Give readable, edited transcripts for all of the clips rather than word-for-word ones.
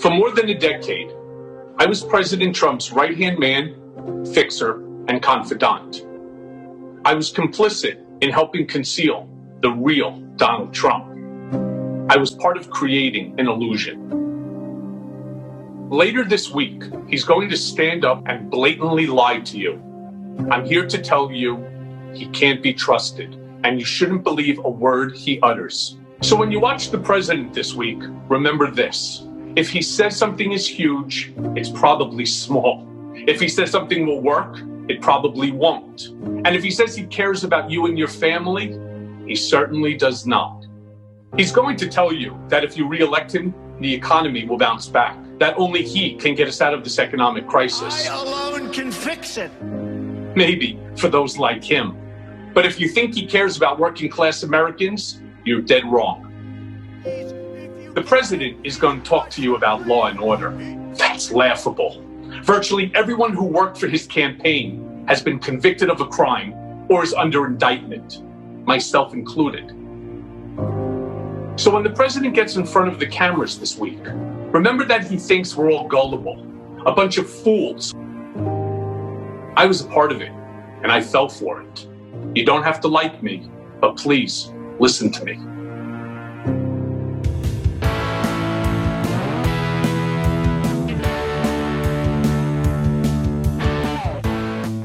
For more than a decade, I was President Trump's right-hand man, fixer, and confidant. I was complicit in helping conceal the real Donald Trump. I was part of creating an illusion. Later this week, he's going to stand up and blatantly lie to you. I'm here to tell you he can't be trusted, and you shouldn't believe a word he utters. So when you watch the president this week, remember this. If he says something is huge, it's probably small. If he says something will work, it probably won't. And if he says he cares about you and your family, he certainly does not. He's going to tell you that if you re-elect him, the economy will bounce back, that only he can get us out of this economic crisis. I alone can fix it. Maybe for those like him. But if you think he cares about working class Americans, you're dead wrong. The president is going to talk to you about law and order. That's laughable. Virtually everyone who worked for his campaign has been convicted of a crime or is under indictment, myself included. So when the president gets in front of the cameras this week, remember that he thinks we're all gullible, a bunch of fools. I was a part of it, and I fell for it. You don't have to like me, but please listen to me.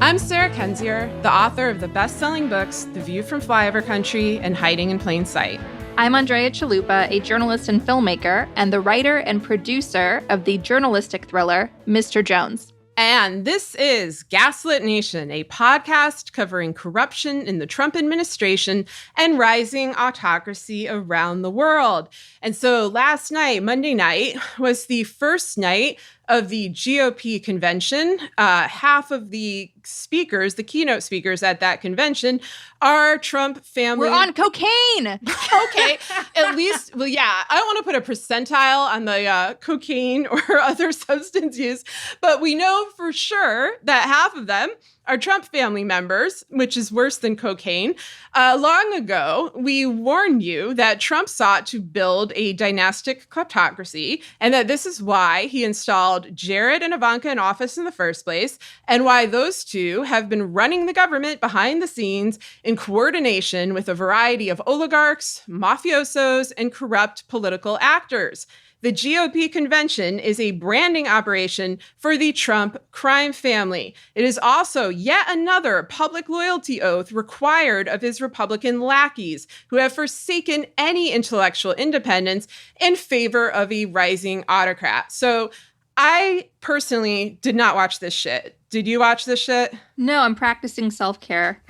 I'm Sarah Kendzior, the author of the best-selling books The View from Flyover Country and Hiding in Plain Sight. I'm Andrea Chalupa, a journalist and filmmaker, and the writer and producer of the journalistic thriller Mr. Jones. And this is Gaslit Nation, a podcast covering corruption in the Trump administration and rising autocracy around the world. And so last night, Monday night, was the first night of the GOP convention. Half of the speakers, the keynote speakers at that convention, are Trump family. We're on cocaine. Okay, at least, well, yeah, I don't want to put a percentile on the cocaine or other substance use, but we know for sure that half of them are Trump family members, which is worse than cocaine. Long ago, we warned you that Trump sought to build a dynastic kleptocracy, and that this is why he installed Jared and Ivanka in office in the first place, and why those two have been running the government behind the scenes in coordination with a variety of oligarchs, mafiosos, and corrupt political actors. The GOP convention is a branding operation for the Trump crime family. It is also yet another public loyalty oath required of his Republican lackeys, who have forsaken any intellectual independence in favor of a rising autocrat. So I personally did not watch this shit. Did you watch this shit? No, I'm practicing self-care.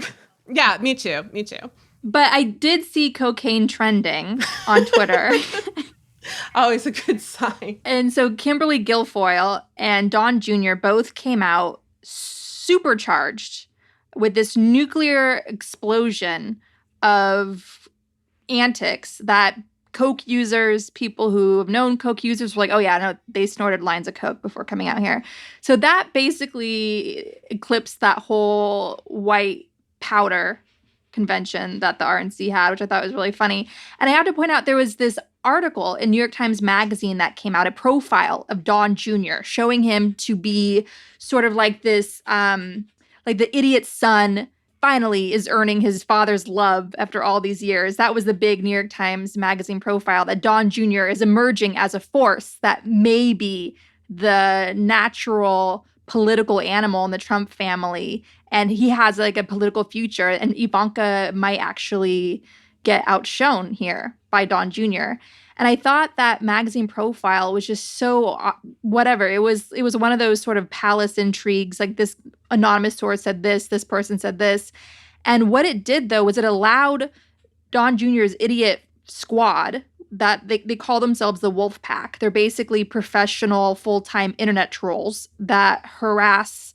Yeah, me too. Me too. But I did see cocaine trending on Twitter. Always a good sign. And so Kimberly Guilfoyle and Don Jr. both came out supercharged with this nuclear explosion of antics that coke users, people who have known coke users were like, oh yeah, no, they snorted lines of coke before coming out here. So that basically eclipsed that whole white powder convention that the RNC had, which I thought was really funny. And I have to point out, there was this article in New York Times Magazine that came out, a profile of Don Jr., showing him to be sort of like this, like the idiot son finally is earning his father's love after all these years. That was the big New York Times Magazine profile, that Don Jr. is emerging as a force that may be the natural political animal in the Trump family. And he has like a political future, and Ivanka might actually get outshone here by Don Jr. And I thought that magazine profile was just so whatever. It was one of those sort of palace intrigues, like this anonymous source said this person said this. And what it did, though, was it allowed Don Jr.'s idiot squad, that they call themselves the Wolf Pack. They're basically professional, full-time internet trolls that harass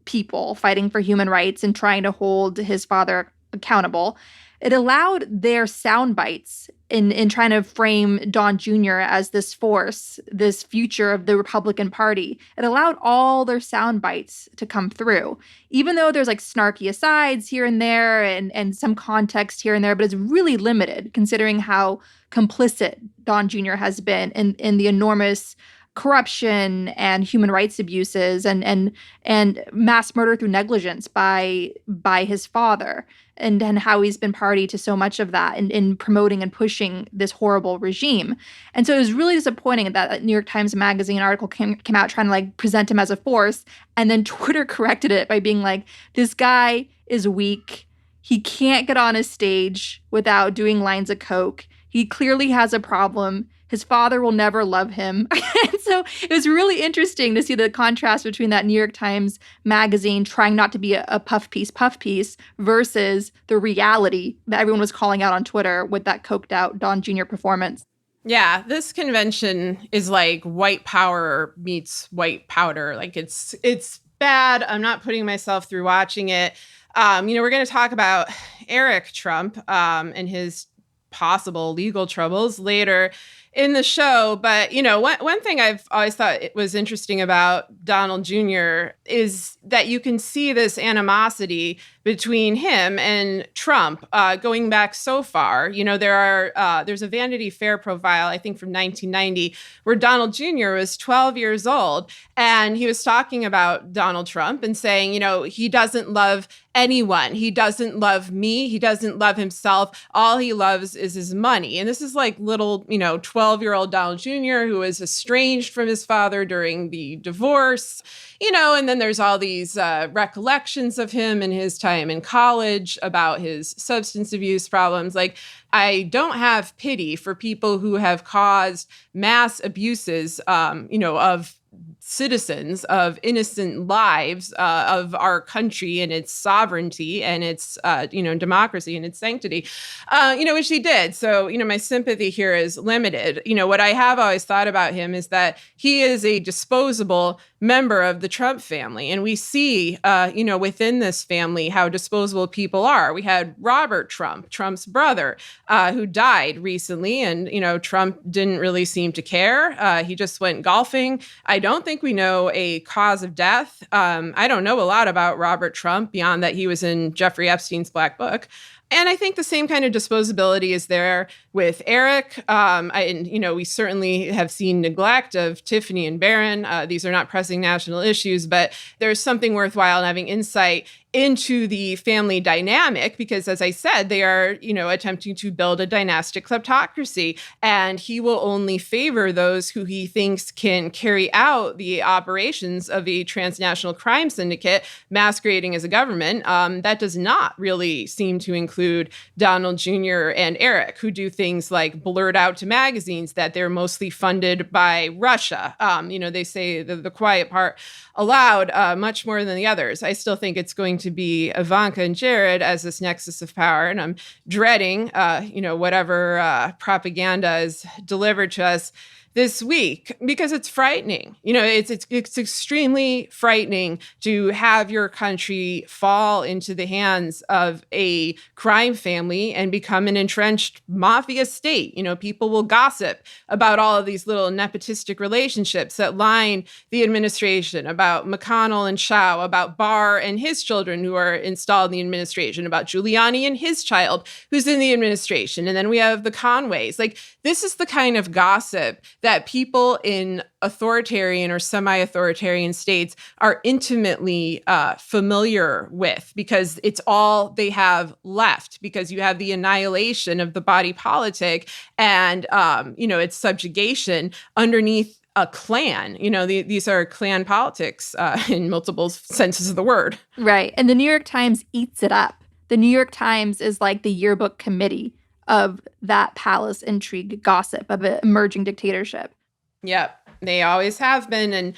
people fighting for human rights and trying to hold his father accountable. It allowed their sound bites in trying to frame Don Jr. as this force, this future of the Republican Party. It allowed all their sound bites to come through, even though there's like snarky asides here and there and some context here and there, but it's really limited considering how complicit Don Jr. has been in the enormous corruption and human rights abuses and mass murder through negligence by his father, and how he's been party to so much of that in promoting and pushing this horrible regime. And so it was really disappointing that a New York Times Magazine article came out trying to like present him as a force, and then Twitter corrected it by being like, this guy is weak. He can't get on a stage without doing lines of coke. He clearly has a problem. His father will never love him. And so it was really interesting to see the contrast between that New York Times Magazine trying not to be a puff piece versus the reality that everyone was calling out on Twitter with that coked out Don Jr. performance. Yeah, this convention is like white power meets white powder. Like it's bad. I'm not putting myself through watching it. We're going to talk about Eric Trump and his possible legal troubles later in the show. But, one thing I've always thought it was interesting about Donald Jr. is that you can see this animosity between him and Trump going back so far. There's a Vanity Fair profile, I think from 1990, where Donald Jr. was 12 years old. And he was talking about Donald Trump and saying, he doesn't love anyone. He doesn't love me. He doesn't love himself. All he loves is his money. And this is like little, 12-year-old Donald Jr. who was estranged from his father during the divorce, and then there's all these recollections of him and his time in college about his substance abuse problems. Like, I don't have pity for people who have caused mass abuses, of citizens, of innocent lives, of our country and its sovereignty and its, democracy and its sanctity, which he did. So, my sympathy here is limited. What I have always thought about him is that he is a disposable member of the Trump family. And we see, within this family, how disposable people are. We had Robert Trump, Trump's brother, who died recently. And, Trump didn't really seem to care. He just went golfing. I don't think we know a cause of death. I don't know a lot about Robert Trump beyond that he was in Jeffrey Epstein's Black Book. And I think the same kind of disposability is there with Eric. We certainly have seen neglect of Tiffany and Barron. These are not pressing national issues, but there's something worthwhile in having insight into the family dynamic, because as I said, they are, attempting to build a dynastic kleptocracy, and he will only favor those who he thinks can carry out the operations of a transnational crime syndicate masquerading as a government. That does not really seem to include Donald Jr. and Eric, who do things like blurt out to magazines that they're mostly funded by Russia. They say the quiet part aloud much more than the others. I still think it's going to be Ivanka and Jared as this nexus of power, and I'm dreading, whatever propaganda is delivered to us this week, because it's frightening. It's extremely frightening to have your country fall into the hands of a crime family and become an entrenched mafia state. People will gossip about all of these little nepotistic relationships that line the administration, about McConnell and Shao, about Barr and his children who are installed in the administration, about Giuliani and his child who's in the administration. And then we have the Conways. Like, this is the kind of gossip that people in authoritarian or semi-authoritarian states are intimately familiar with, because it's all they have left, because you have the annihilation of the body politic and, its subjugation underneath a clan. These are clan politics in multiple senses of the word. Right. And the New York Times eats it up. The New York Times is like the yearbook committee of that palace intrigue gossip of an emerging dictatorship. Yep, they always have been. And,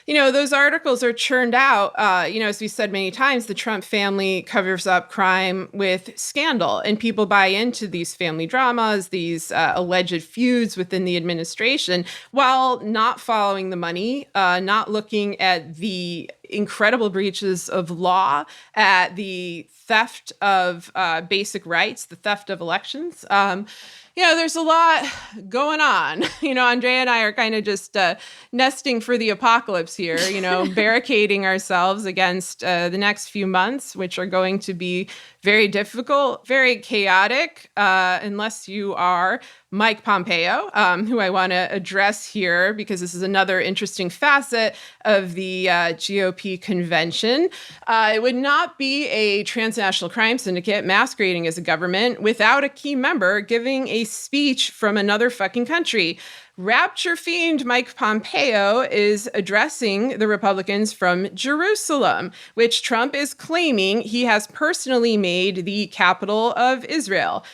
those articles are churned out. As we said many times, the Trump family covers up crime with scandal, and people buy into these family dramas, these alleged feuds within the administration, while not following the money, not looking at the incredible breaches of law, at the theft of basic rights, the theft of elections. There's a lot going on. Andrea and I are kind of just nesting for the apocalypse here, barricading ourselves against the next few months, which are going to be very difficult, very chaotic, unless you are Mike Pompeo, who I want to address here because this is another interesting facet of the GOP convention. It would not be a transnational crime syndicate masquerading as a government without a key member giving a speech from another fucking country. Rapture fiend Mike Pompeo is addressing the Republicans from Jerusalem, which Trump is claiming he has personally made the capital of Israel.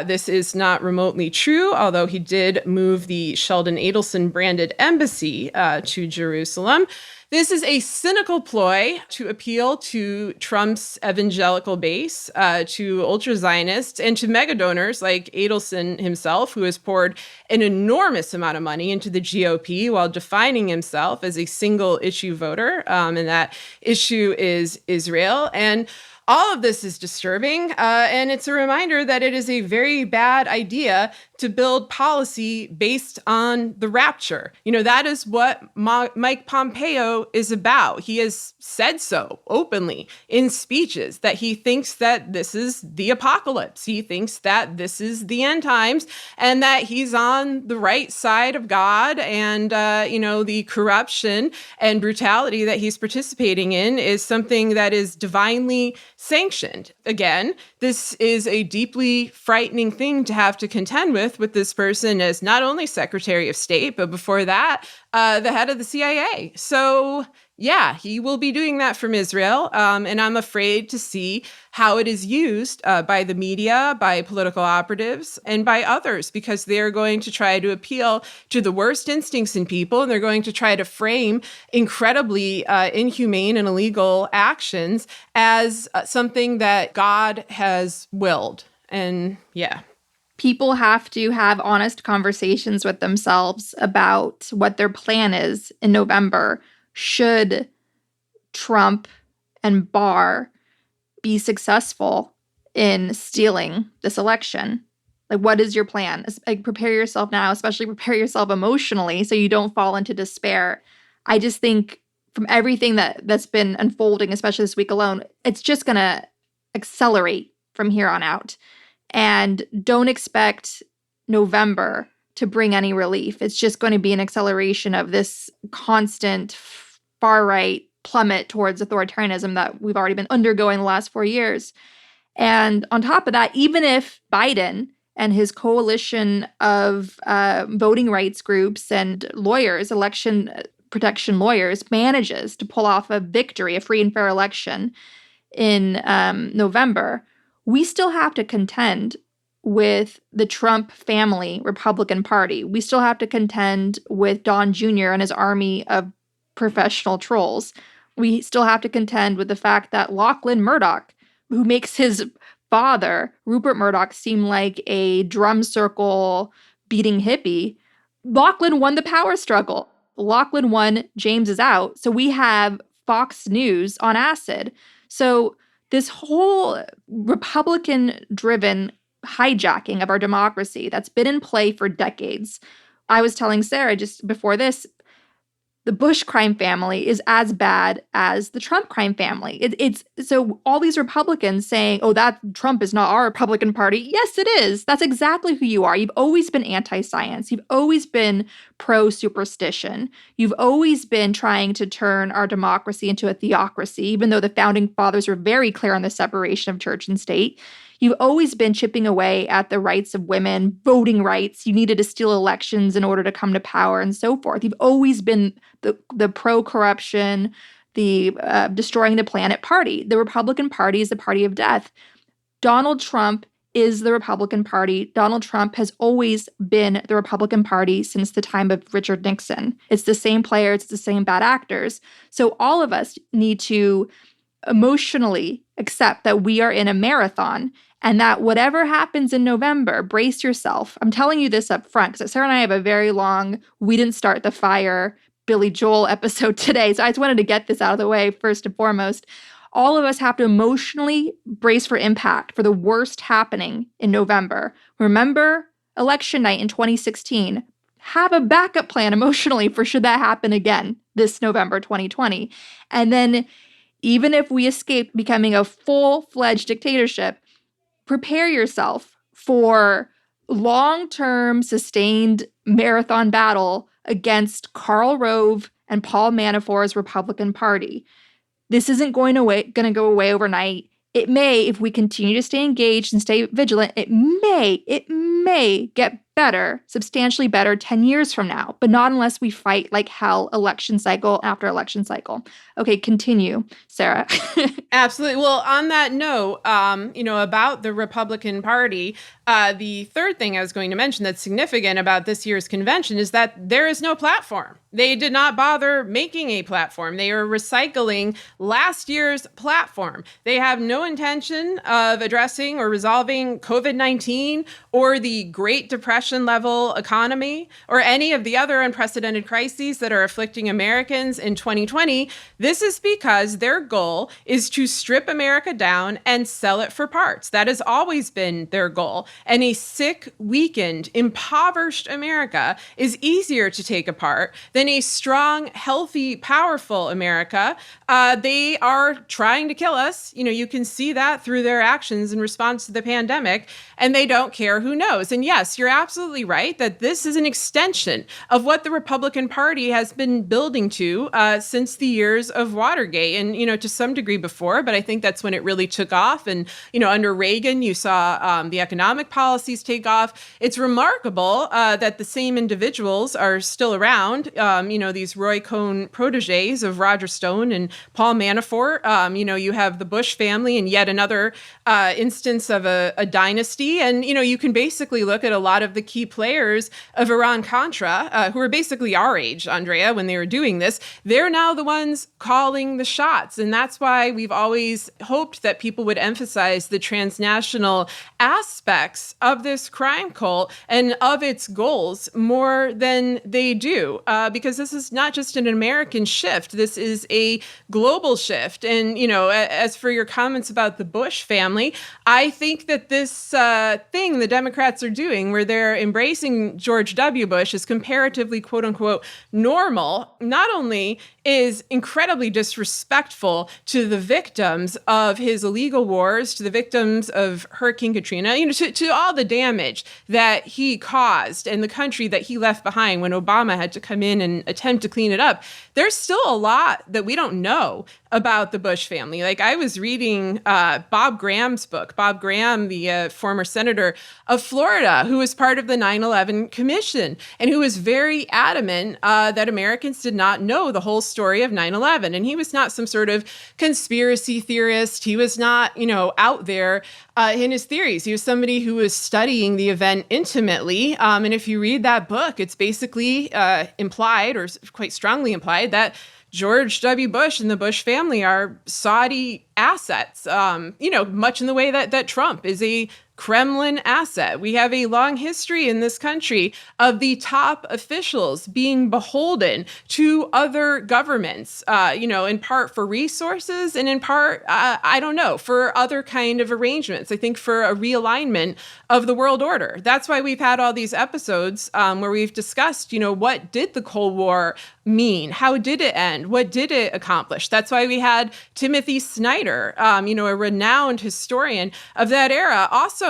This is not remotely true, although he did move the Sheldon Adelson branded embassy to Jerusalem. This is a cynical ploy to appeal to Trump's evangelical base, to ultra-Zionists, and to mega donors like Adelson himself, who has poured an enormous amount of money into the GOP while defining himself as a single-issue voter, and that issue is Israel. And all of this is disturbing, and it's a reminder that it is a very bad idea to build policy based on the rapture. That is what Mike Pompeo is about. He has said so openly in speeches that he thinks that this is the apocalypse. He thinks that this is the end times and that he's on the right side of God. And, the corruption and brutality that he's participating in is something that is divinely sanctioned. Again, this is a deeply frightening thing to have to contend with this person as not only Secretary of State, but before that, the head of the CIA. So yeah, he will be doing that from Israel. And I'm afraid to see how it is used by the media, by political operatives, and by others, because they're going to try to appeal to the worst instincts in people, and they're going to try to frame incredibly inhumane and illegal actions as something that God has willed. And yeah. People have to have honest conversations with themselves about what their plan is in November should Trump and Barr be successful in stealing this election. Like, what is your plan? Prepare yourself now, especially prepare yourself emotionally so you don't fall into despair. I just think from everything that's been unfolding, especially this week alone, it's just going to accelerate from here on out. And don't expect November to bring any relief. It's just going to be an acceleration of this constant far-right plummet towards authoritarianism that we've already been undergoing the last 4 years. And on top of that, even if Biden and his coalition of voting rights groups and lawyers, election protection lawyers, manages to pull off a victory, a free and fair election in November, we still have to contend with the Trump family Republican Party. We still have to contend with Don Jr. and his army of professional trolls. We still have to contend with the fact that Lachlan Murdoch, who makes his father, Rupert Murdoch, seem like a drum circle beating hippie, Lachlan won the power struggle. Lachlan won, James is out. So we have Fox News on acid. So this whole Republican-driven hijacking of our democracy that's been in play for decades. I was telling Sarah just before this, the Bush crime family is as bad as the Trump crime family. It's so all these Republicans saying, oh, that Trump is not our Republican Party. Yes, it is. That's exactly who you are. You've always been anti-science. You've always been pro-superstition. You've always been trying to turn our democracy into a theocracy, even though the founding fathers were very clear on the separation of church and state. You've always been chipping away at the rights of women, voting rights. You needed to steal elections in order to come to power and so forth. You've always been the pro-corruption, the destroying the planet party. The Republican Party is the party of death. Donald Trump is the Republican Party. Donald Trump has always been the Republican Party since the time of Richard Nixon. It's the same players, it's the same bad actors. So all of us need to emotionally accept that we are in a marathon and that whatever happens in November, brace yourself. I'm telling you this up front because Sarah and I have a very long, we didn't start the fire Billy Joel episode today. So I just wanted to get this out of the way first and foremost. All of us have to emotionally brace for impact for the worst happening in November. Remember election night in 2016. Have a backup plan emotionally for should that happen again this November 2020. And then even if we escape becoming a full-fledged dictatorship, prepare yourself for long-term sustained marathon battle against Karl Rove and Paul Manafort's Republican Party. This isn't going to go away overnight. It may, if we continue to stay engaged and stay vigilant, it may get better, substantially better 10 years from now, but not unless we fight like hell election cycle after election cycle. Okay, continue, Sarah. Absolutely. Well, on that note, about the Republican Party, the third thing I was going to mention that's significant about this year's convention is that there is no platform. They did not bother making a platform. They are recycling last year's platform. They have no intention of addressing or resolving COVID-19 or the Great Depression level economy or any of the other unprecedented crises that are afflicting Americans in 2020. This is because their goal is to strip America down and sell it for parts. That has always been their goal. And a sick, weakened, impoverished America is easier to take apart than a strong, healthy, powerful America. They are trying to kill us. You can see that through their actions in response to the pandemic, and they don't care who knows. And yes, you're absolutely right that this is an extension of what the Republican Party has been building to since the years of Watergate and, to some degree before, but I think that's when it really took off. And, under Reagan, you saw the economic policies take off. It's remarkable that the same individuals are still around, these Roy Cohn proteges of Roger Stone and Paul Manafort. You have the Bush family and yet another instance of a dynasty. And, you can basically look at a lot of the key players of Iran-Contra, who are basically our age, Andrea, when they were doing this. They're now the ones calling the shots. And that's why we've always hoped that people would emphasize the transnational aspects of this crime cult and of its goals more than they do, because this is not just an American shift. This is a global shift. And, as for your comments about the Bush family, I think that this thing the Democrats are doing where they're embracing George W. Bush is comparatively, quote unquote, normal, not only is incredibly disrespectful to the victims of his illegal wars, to the victims of Hurricane Katrina, to all the damage that he caused and the country that he left behind when Obama had to come in and attempt to clean it up. There's still a lot that we don't know about the Bush family. Like I was reading Bob Graham's book, Bob Graham, the former senator of Florida, who was part of the 9/11 Commission and who was very adamant that Americans did not know the whole story of 9/11. And he was not some sort of conspiracy theorist. He was not, out there in his theories. He was somebody who was studying the event intimately. And if you read that book, it's basically implied or quite strongly implied that George W. Bush and the Bush family are Saudi assets, much in the way that Trump is a Kremlin asset. We have a long history in this country of the top officials being beholden to other governments, in part for resources and in part, for other kind of arrangements. I think for a realignment of the world order. That's why we've had all these episodes where we've discussed, what did the Cold War mean? How did it end? What did it accomplish? That's why we had Timothy Snyder, a renowned historian of that era, also,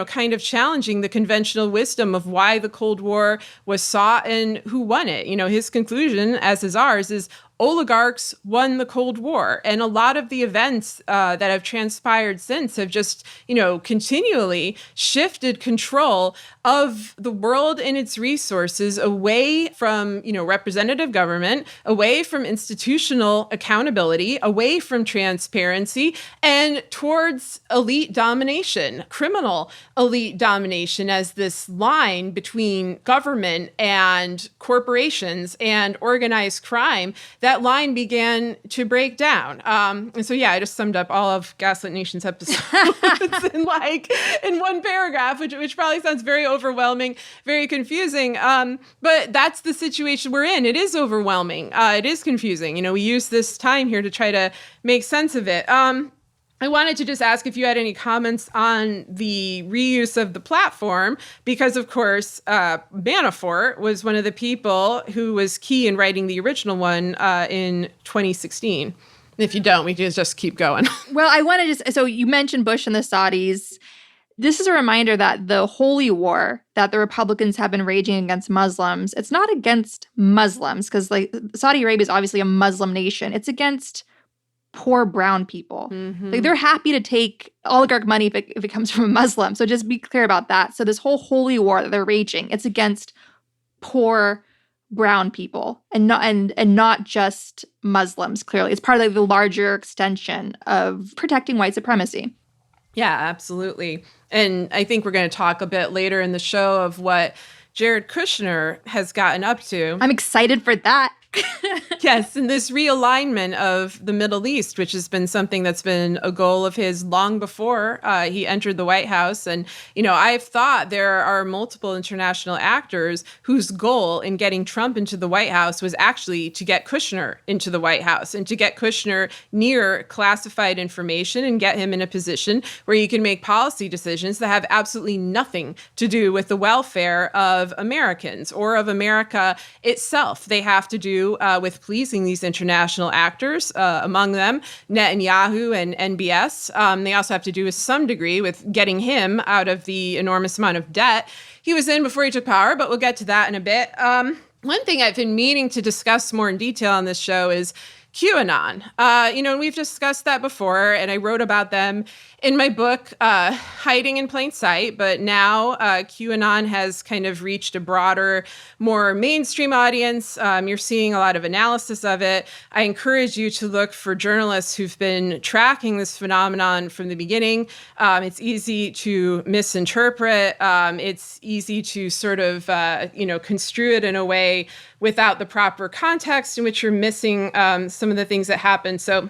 kind of challenging the conventional wisdom of why the Cold War was sought and who won it. His conclusion, as is ours, is oligarchs won the Cold War. And a lot of the events that have transpired since have just, continually shifted control of the world and its resources away from, representative government, away from institutional accountability, away from transparency, and towards elite domination, criminal elite domination as this line between government and corporations and organized crime that line began to break down. And so, I just summed up all of Gaslit Nation's episodes in one paragraph, which probably sounds very overwhelming, very confusing. But that's the situation we're in. It is overwhelming. It is confusing. We use this time here to try to make sense of it. I wanted to just ask if you had any comments on the reuse of the platform, because, of course, Manafort was one of the people who was key in writing the original one in 2016. If you don't, we can just keep going. Well, I want to so you mentioned Bush and the Saudis. This is a reminder that the holy war that the Republicans have been raging against Muslims, it's not against Muslims, because like Saudi Arabia is obviously a Muslim nation. It's against poor brown people. Mm-hmm. Like they're happy to take oligarch money if it comes from a Muslim. So just be clear about that. So this whole holy war that they're raging, it's against poor brown people and not just Muslims. Clearly, it's part of like the larger extension of protecting white supremacy. Yeah, absolutely. And I think we're going to talk a bit later in the show of what Jared Kushner has gotten up to. I'm excited for that. Yes, and this realignment of the Middle East, which has been something that's been a goal of his long before he entered the White House. And, you know, I've thought there are multiple international actors whose goal in getting Trump into the White House was actually to get Kushner into the White House and to get Kushner near classified information and get him in a position where he can make policy decisions that have absolutely nothing to do with the welfare of Americans or of America itself. They have to do with pleasing these international actors, among them Netanyahu and NBS. They also have to do with some degree with getting him out of the enormous amount of debt he was in before he took power, but we'll get to that in a bit. One thing I've been meaning to discuss more in detail on this show is QAnon. We've discussed that before, and I wrote about them in my book, Hiding in Plain Sight. But now QAnon has kind of reached a broader, more mainstream audience. You're seeing a lot of analysis of it. I encourage you to look for journalists who've been tracking this phenomenon from the beginning. It's easy to misinterpret. It's easy to sort of, construe it in a way without the proper context in which you're missing some of the things that happen. So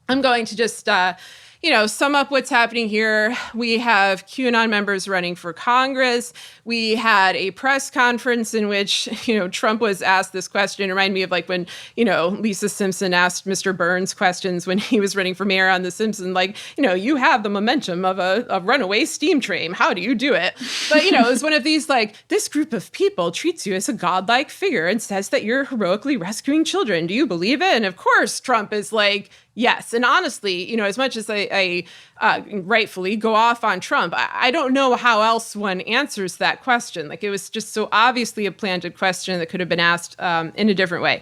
I'm going to just sum up what's happening here. We have QAnon members running for Congress. We had a press conference in which, Trump was asked this question. It reminded me of like when, Lisa Simpson asked Mr. Burns questions when he was running for mayor on The Simpsons, like, you have the momentum of a runaway steam train. How do you do it? But, it was one of these like, this group of people treats you as a godlike figure and says that you're heroically rescuing children. Do you believe it? And of course, Trump is like, yes. And honestly, as much as I rightfully go off on Trump, I don't know how else one answers that question. Like, it was just so obviously a planted question that could have been asked in a different way.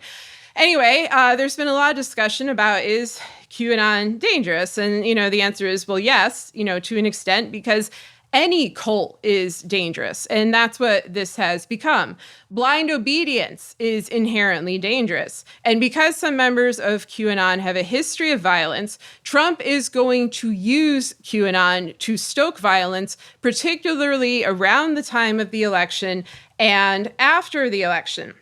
Anyway, there's been a lot of discussion about, is QAnon dangerous? And, the answer is, well, yes, to an extent, because any cult is dangerous, and that's what this has become. Blind obedience is inherently dangerous. And because some members of QAnon have a history of violence, Trump is going to use QAnon to stoke violence, particularly around the time of the election and after the election.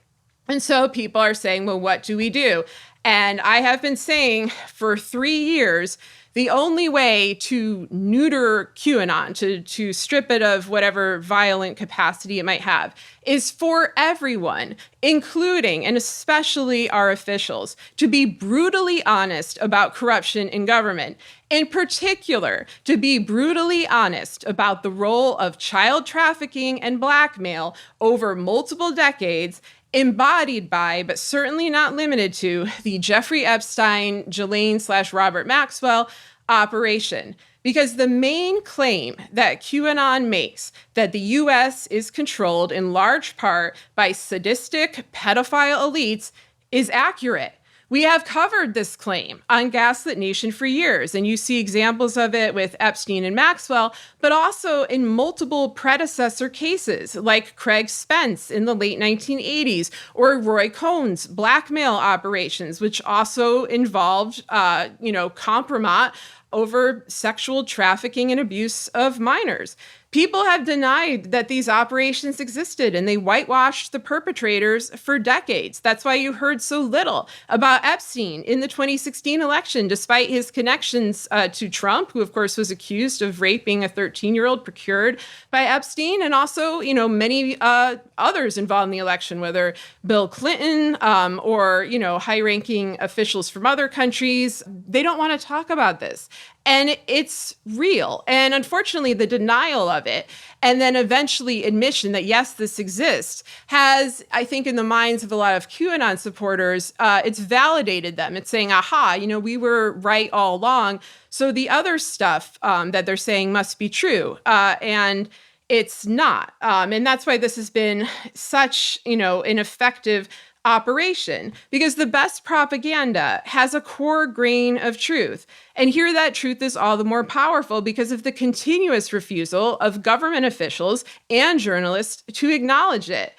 And so people are saying, well, what do we do? And I have been saying for 3 years, the only way to neuter QAnon, to strip it of whatever violent capacity it might have, is for everyone, including and especially our officials, to be brutally honest about corruption in government. In particular, to be brutally honest about the role of child trafficking and blackmail over multiple decades, embodied by, but certainly not limited to, the Jeffrey Epstein, Ghislaine/Robert Maxwell operation. Because the main claim that QAnon makes, that the U.S. is controlled in large part by sadistic pedophile elites, is accurate. We have covered this claim on Gaslit Nation for years, and you see examples of it with Epstein and Maxwell, but also in multiple predecessor cases like Craig Spence in the late 1980s, or Roy Cohn's blackmail operations, which also involved, compromise over sexual trafficking and abuse of minors. People have denied that these operations existed, and they whitewashed the perpetrators for decades. That's why you heard so little about Epstein in the 2016 election, despite his connections to Trump, who of course was accused of raping a 13-year-old procured by Epstein, and also, many others involved in the election, whether Bill Clinton or, high-ranking officials from other countries. They don't want to talk about this. And it's real. And unfortunately, the denial of it and then eventually admission that, yes, this exists has, I think, in the minds of a lot of QAnon supporters, it's validated them. It's saying, aha, we were right all along. So the other stuff that they're saying must be true. And it's not. And that's why this has been such, an effective operation, because the best propaganda has a core grain of truth. And here that truth is all the more powerful because of the continuous refusal of government officials and journalists to acknowledge it.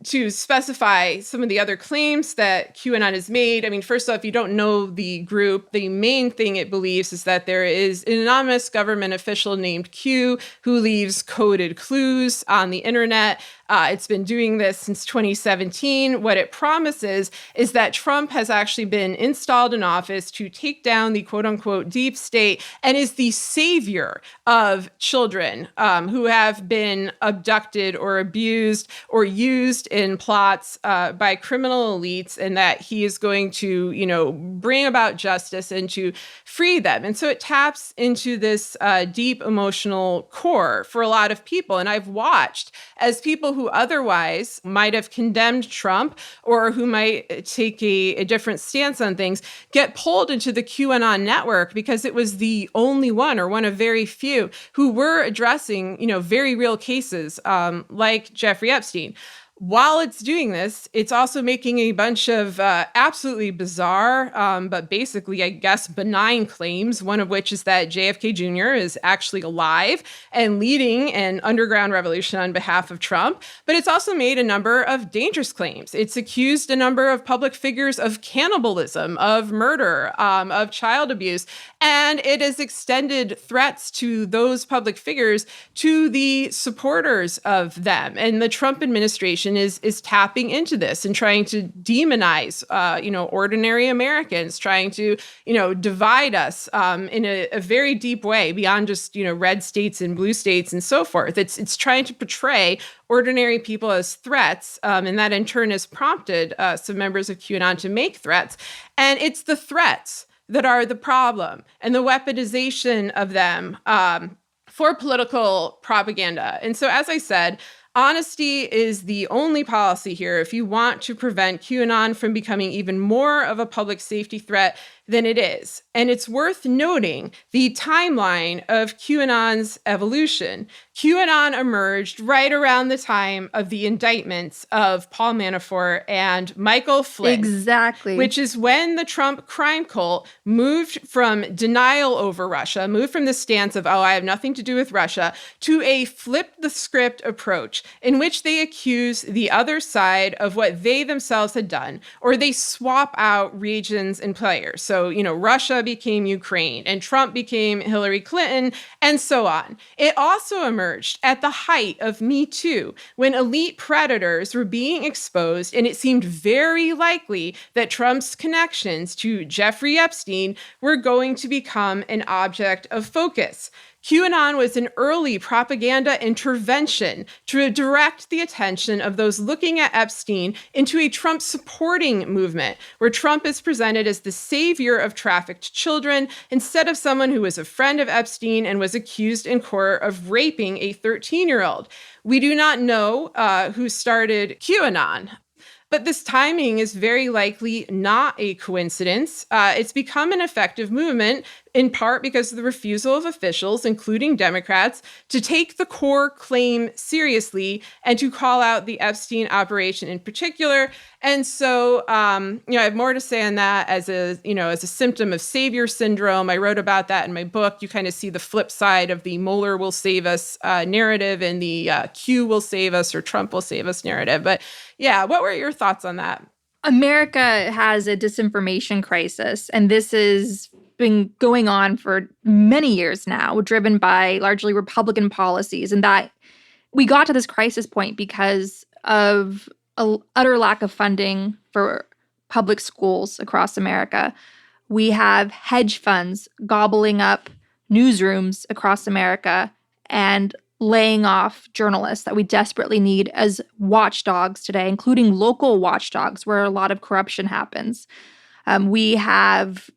To specify some of the other claims that QAnon has made, I mean, first off, if you don't know the group, the main thing it believes is that there is an anonymous government official named Q who leaves coded clues on the internet. It's been doing this since 2017. What it promises is that Trump has actually been installed in office to take down the quote unquote deep state and is the savior of children who have been abducted or abused or used in plots by criminal elites, and that he is going to, bring about justice and to free them. And so it taps into this deep emotional core for a lot of people. And I've watched as people who otherwise might have condemned Trump or who might take a different stance on things get pulled into the QAnon network because it was the only one or one of very few who were addressing, very real cases like Jeffrey Epstein. While it's doing this, it's also making a bunch of absolutely bizarre, but basically, I guess, benign claims, one of which is that JFK Jr. is actually alive and leading an underground revolution on behalf of Trump. But it's also made a number of dangerous claims. It's accused a number of public figures of cannibalism, of murder, of child abuse. And it has extended threats to those public figures to the supporters of them. And the Trump administration is tapping into this and trying to demonize, ordinary Americans, trying to, divide us in a very deep way beyond just, red states and blue states and so forth. It's trying to portray ordinary people as threats, and that in turn has prompted some members of QAnon to make threats. And it's the threats that are the problem and the weaponization of them for political propaganda. And so, as I said, honesty is the only policy here if you want to prevent QAnon from becoming even more of a public safety threat than it is. And it's worth noting the timeline of QAnon's evolution. QAnon emerged right around the time of the indictments of Paul Manafort and Michael Flynn. Exactly. Which is when the Trump crime cult moved from denial over Russia, moved from the stance of, I have nothing to do with Russia, to a flip the script approach in which they accuse the other side of what they themselves had done, or they swap out regions and players. So, Russia became Ukraine and Trump became Hillary Clinton and so on. It also emerged at the height of Me Too, when elite predators were being exposed, and it seemed very likely that Trump's connections to Jeffrey Epstein were going to become an object of focus. QAnon was an early propaganda intervention to direct the attention of those looking at Epstein into a Trump-supporting movement, where Trump is presented as the savior of trafficked children instead of someone who was a friend of Epstein and was accused in court of raping a 13-year-old. We do not know who started QAnon. But this timing is very likely not a coincidence. It's become an effective movement, in part because of the refusal of officials, including Democrats, to take the core claim seriously and to call out the Epstein operation in particular. And so, I have more to say on that as a symptom of savior syndrome. I wrote about that in my book. You kind of see the flip side of the Mueller will save us narrative and the Q will save us or Trump will save us narrative. But yeah, what were your thoughts on that? America has a disinformation crisis, and this has been going on for many years now, driven by largely Republican policies. And that we got to this crisis point because of an utter lack of funding for public schools across America. We have hedge funds gobbling up newsrooms across America and laying off journalists that we desperately need as watchdogs today, including local watchdogs where a lot of corruption happens. We have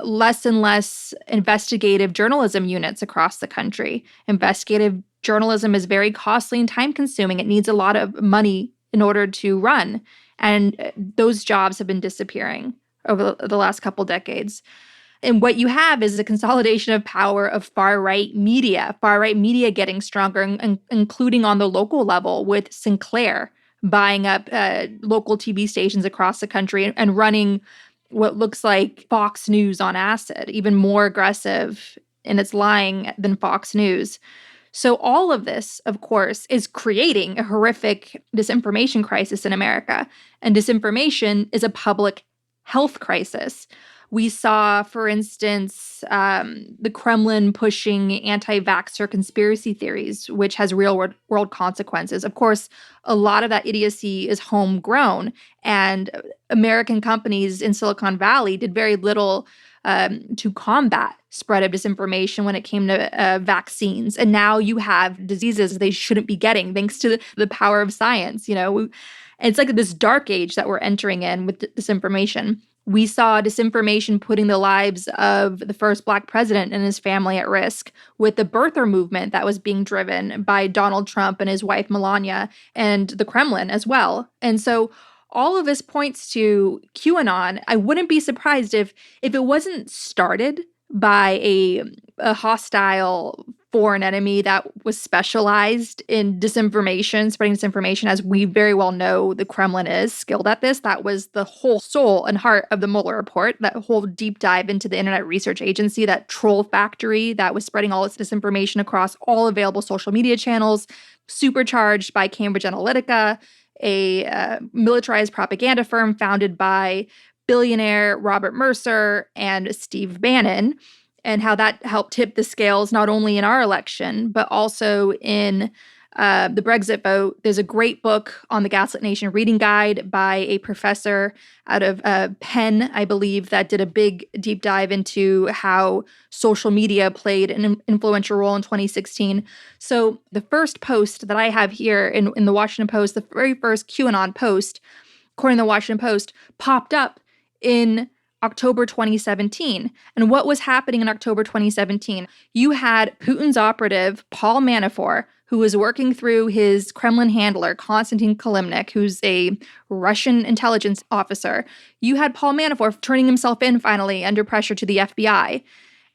less and less investigative journalism units across the country. Investigative journalism is very costly and time-consuming. It needs a lot of money in order to run. And those jobs have been disappearing over the last couple decades. And what you have is a consolidation of power of far-right media getting stronger, including on the local level with Sinclair buying up local TV stations across the country and running what looks like Fox News on acid, even more aggressive in its lying than Fox News. So all of this, of course, is creating a horrific disinformation crisis in America. And disinformation is a public health crisis. We saw, for instance, the Kremlin pushing anti-vaxxer conspiracy theories, which has real-world consequences. Of course, a lot of that idiocy is homegrown, and American companies in Silicon Valley did very little to combat spread of disinformation when it came to vaccines. And now you have diseases they shouldn't be getting thanks to the power of science. It's like this dark age that we're entering in with disinformation. We saw disinformation putting the lives of the first Black president and his family at risk with the birther movement that was being driven by Donald Trump and his wife Melania and the Kremlin as well. And so all of this points to QAnon. I wouldn't be surprised if it wasn't started by a hostile foreign enemy that was specialized in disinformation, spreading disinformation, as we very well know the Kremlin is skilled at this. That was the whole soul and heart of the Mueller report, that whole deep dive into the Internet Research Agency, that troll factory that was spreading all its disinformation across all available social media channels, supercharged by Cambridge Analytica, a militarized propaganda firm founded by billionaire Robert Mercer and Steve Bannon, and how that helped tip the scales not only in our election, but also in the Brexit vote. There's a great book on the Gaslit Nation reading guide by a professor out of Penn, I believe, that did a big deep dive into how social media played an influential role in 2016. So the first post that I have here in the Washington Post, the very first QAnon post, according to the Washington Post, popped up in October 2017. And what was happening in October 2017? You had Putin's operative, Paul Manafort, who was working through his Kremlin handler, Konstantin Kilimnik, who's a Russian intelligence officer. You had Paul Manafort turning himself in finally under pressure to the FBI.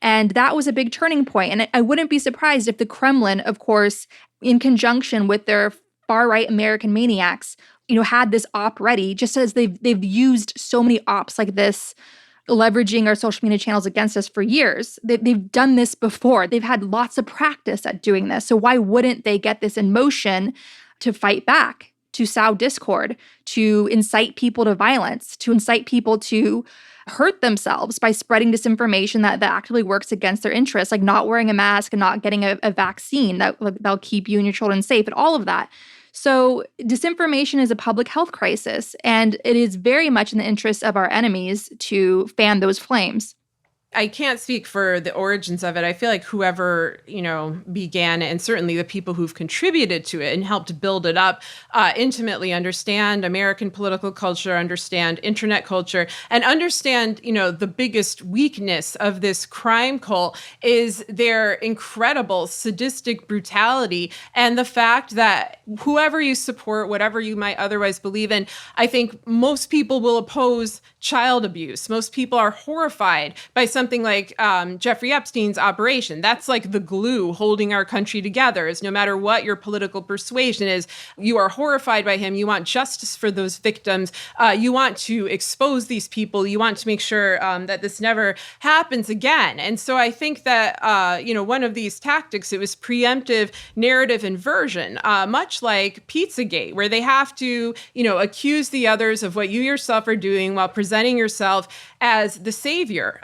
And that was a big turning point. And I wouldn't be surprised if the Kremlin, of course, in conjunction with their far-right American maniacs, had this op ready, just as they've used so many ops like this, leveraging our social media channels against us for years. They've done this before. They've had lots of practice at doing this. So why wouldn't they get this in motion to fight back, to sow discord, to incite people to violence, to incite people to hurt themselves by spreading disinformation that actively works against their interests, like not wearing a mask and not getting a vaccine that'll keep you and your children safe, and all of that. So disinformation is a public health crisis, and it is very much in the interest of our enemies to fan those flames. I can't speak for the origins of it. I feel like whoever, began it, and certainly the people who've contributed to it and helped build it up, intimately understand American political culture, understand internet culture, and understand, the biggest weakness of this crime cult is their incredible sadistic brutality and the fact that whoever you support, whatever you might otherwise believe in, I think most people will oppose child abuse. Most people are horrified by something like Jeffrey Epstein's operation. That's like the glue holding our country together, is no matter what your political persuasion is, you are horrified by him. You want justice for those victims. You want to expose these people. You want to make sure that this never happens again. And so I think that, one of these tactics, it was preemptive narrative inversion, much like Pizzagate, where they have to, accuse the others of what you yourself are doing while presenting yourself as the savior.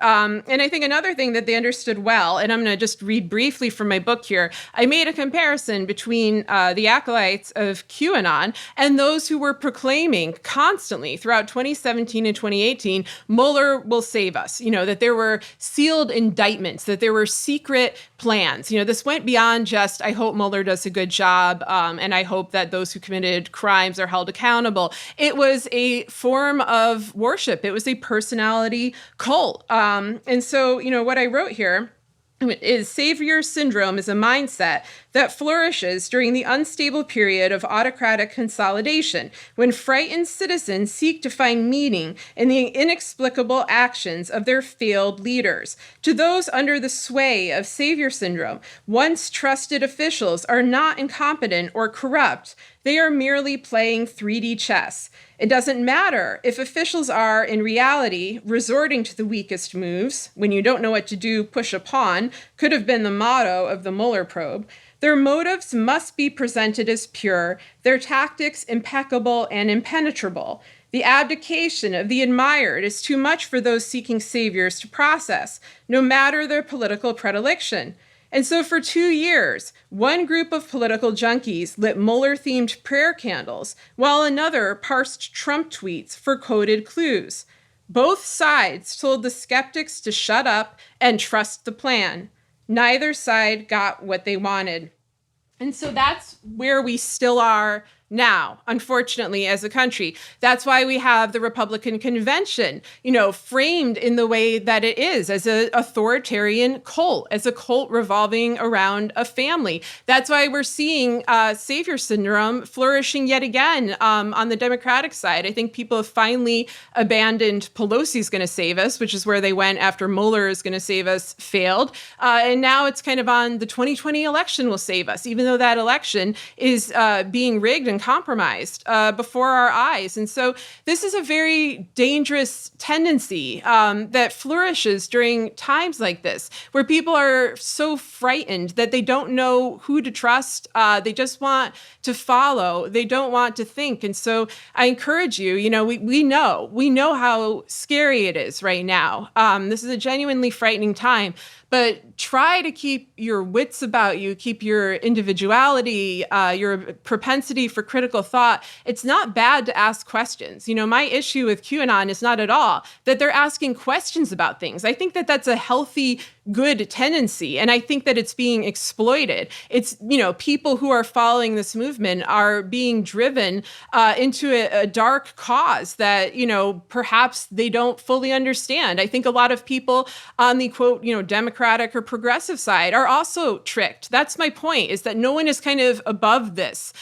And I think another thing that they understood well, and I'm going to just read briefly from my book here, I made a comparison between the acolytes of QAnon and those who were proclaiming constantly throughout 2017 and 2018, Mueller will save us, that there were sealed indictments, that there were secret plans. This went beyond just, I hope Mueller does a good job, and I hope that those who committed crimes are held accountable. It was a form of worship worship. It was a personality cult. And so, what I wrote here is savior syndrome is a mindset that flourishes during the unstable period of autocratic consolidation, when frightened citizens seek to find meaning in the inexplicable actions of their failed leaders. To those under the sway of savior syndrome, once trusted officials are not incompetent or corrupt. They are merely playing 3D chess. It doesn't matter if officials are, in reality, resorting to the weakest moves. When you don't know what to do, push a pawn, could have been the motto of the Mueller probe. Their motives must be presented as pure, their tactics impeccable and impenetrable. The abdication of the admired is too much for those seeking saviors to process, no matter their political predilection. And so for 2 years, one group of political junkies lit Mueller-themed prayer candles, while another parsed Trump tweets for coded clues. Both sides told the skeptics to shut up and trust the plan. Neither side got what they wanted. And so that's where we still are now, unfortunately, as a country. That's why we have the Republican convention, framed in the way that it is, as an authoritarian cult, as a cult revolving around a family. That's why we're seeing savior syndrome flourishing yet again on the Democratic side. I think people have finally abandoned Pelosi's going to save us, which is where they went after Mueller is going to save us failed. And now it's kind of on the 2020 election will save us, even though that election is being rigged and compromised before our eyes. And so this is a very dangerous tendency that flourishes during times like this, where people are so frightened that they don't know who to trust. They just want to follow. They don't want to think. And so I encourage you, we know how scary it is right now. This is a genuinely frightening time. But try to keep your wits about you, keep your individuality, your propensity for critical thought. It's not bad to ask questions. My issue with QAnon is not at all that they're asking questions about things. I think that that's a healthy, good tendency. And I think that it's being exploited. It's, people who are following this movement are being driven into a dark cause that, perhaps they don't fully understand. I think a lot of people on the quote, Democratic or progressive side are also tricked. That's my point, is that no one is kind of above this.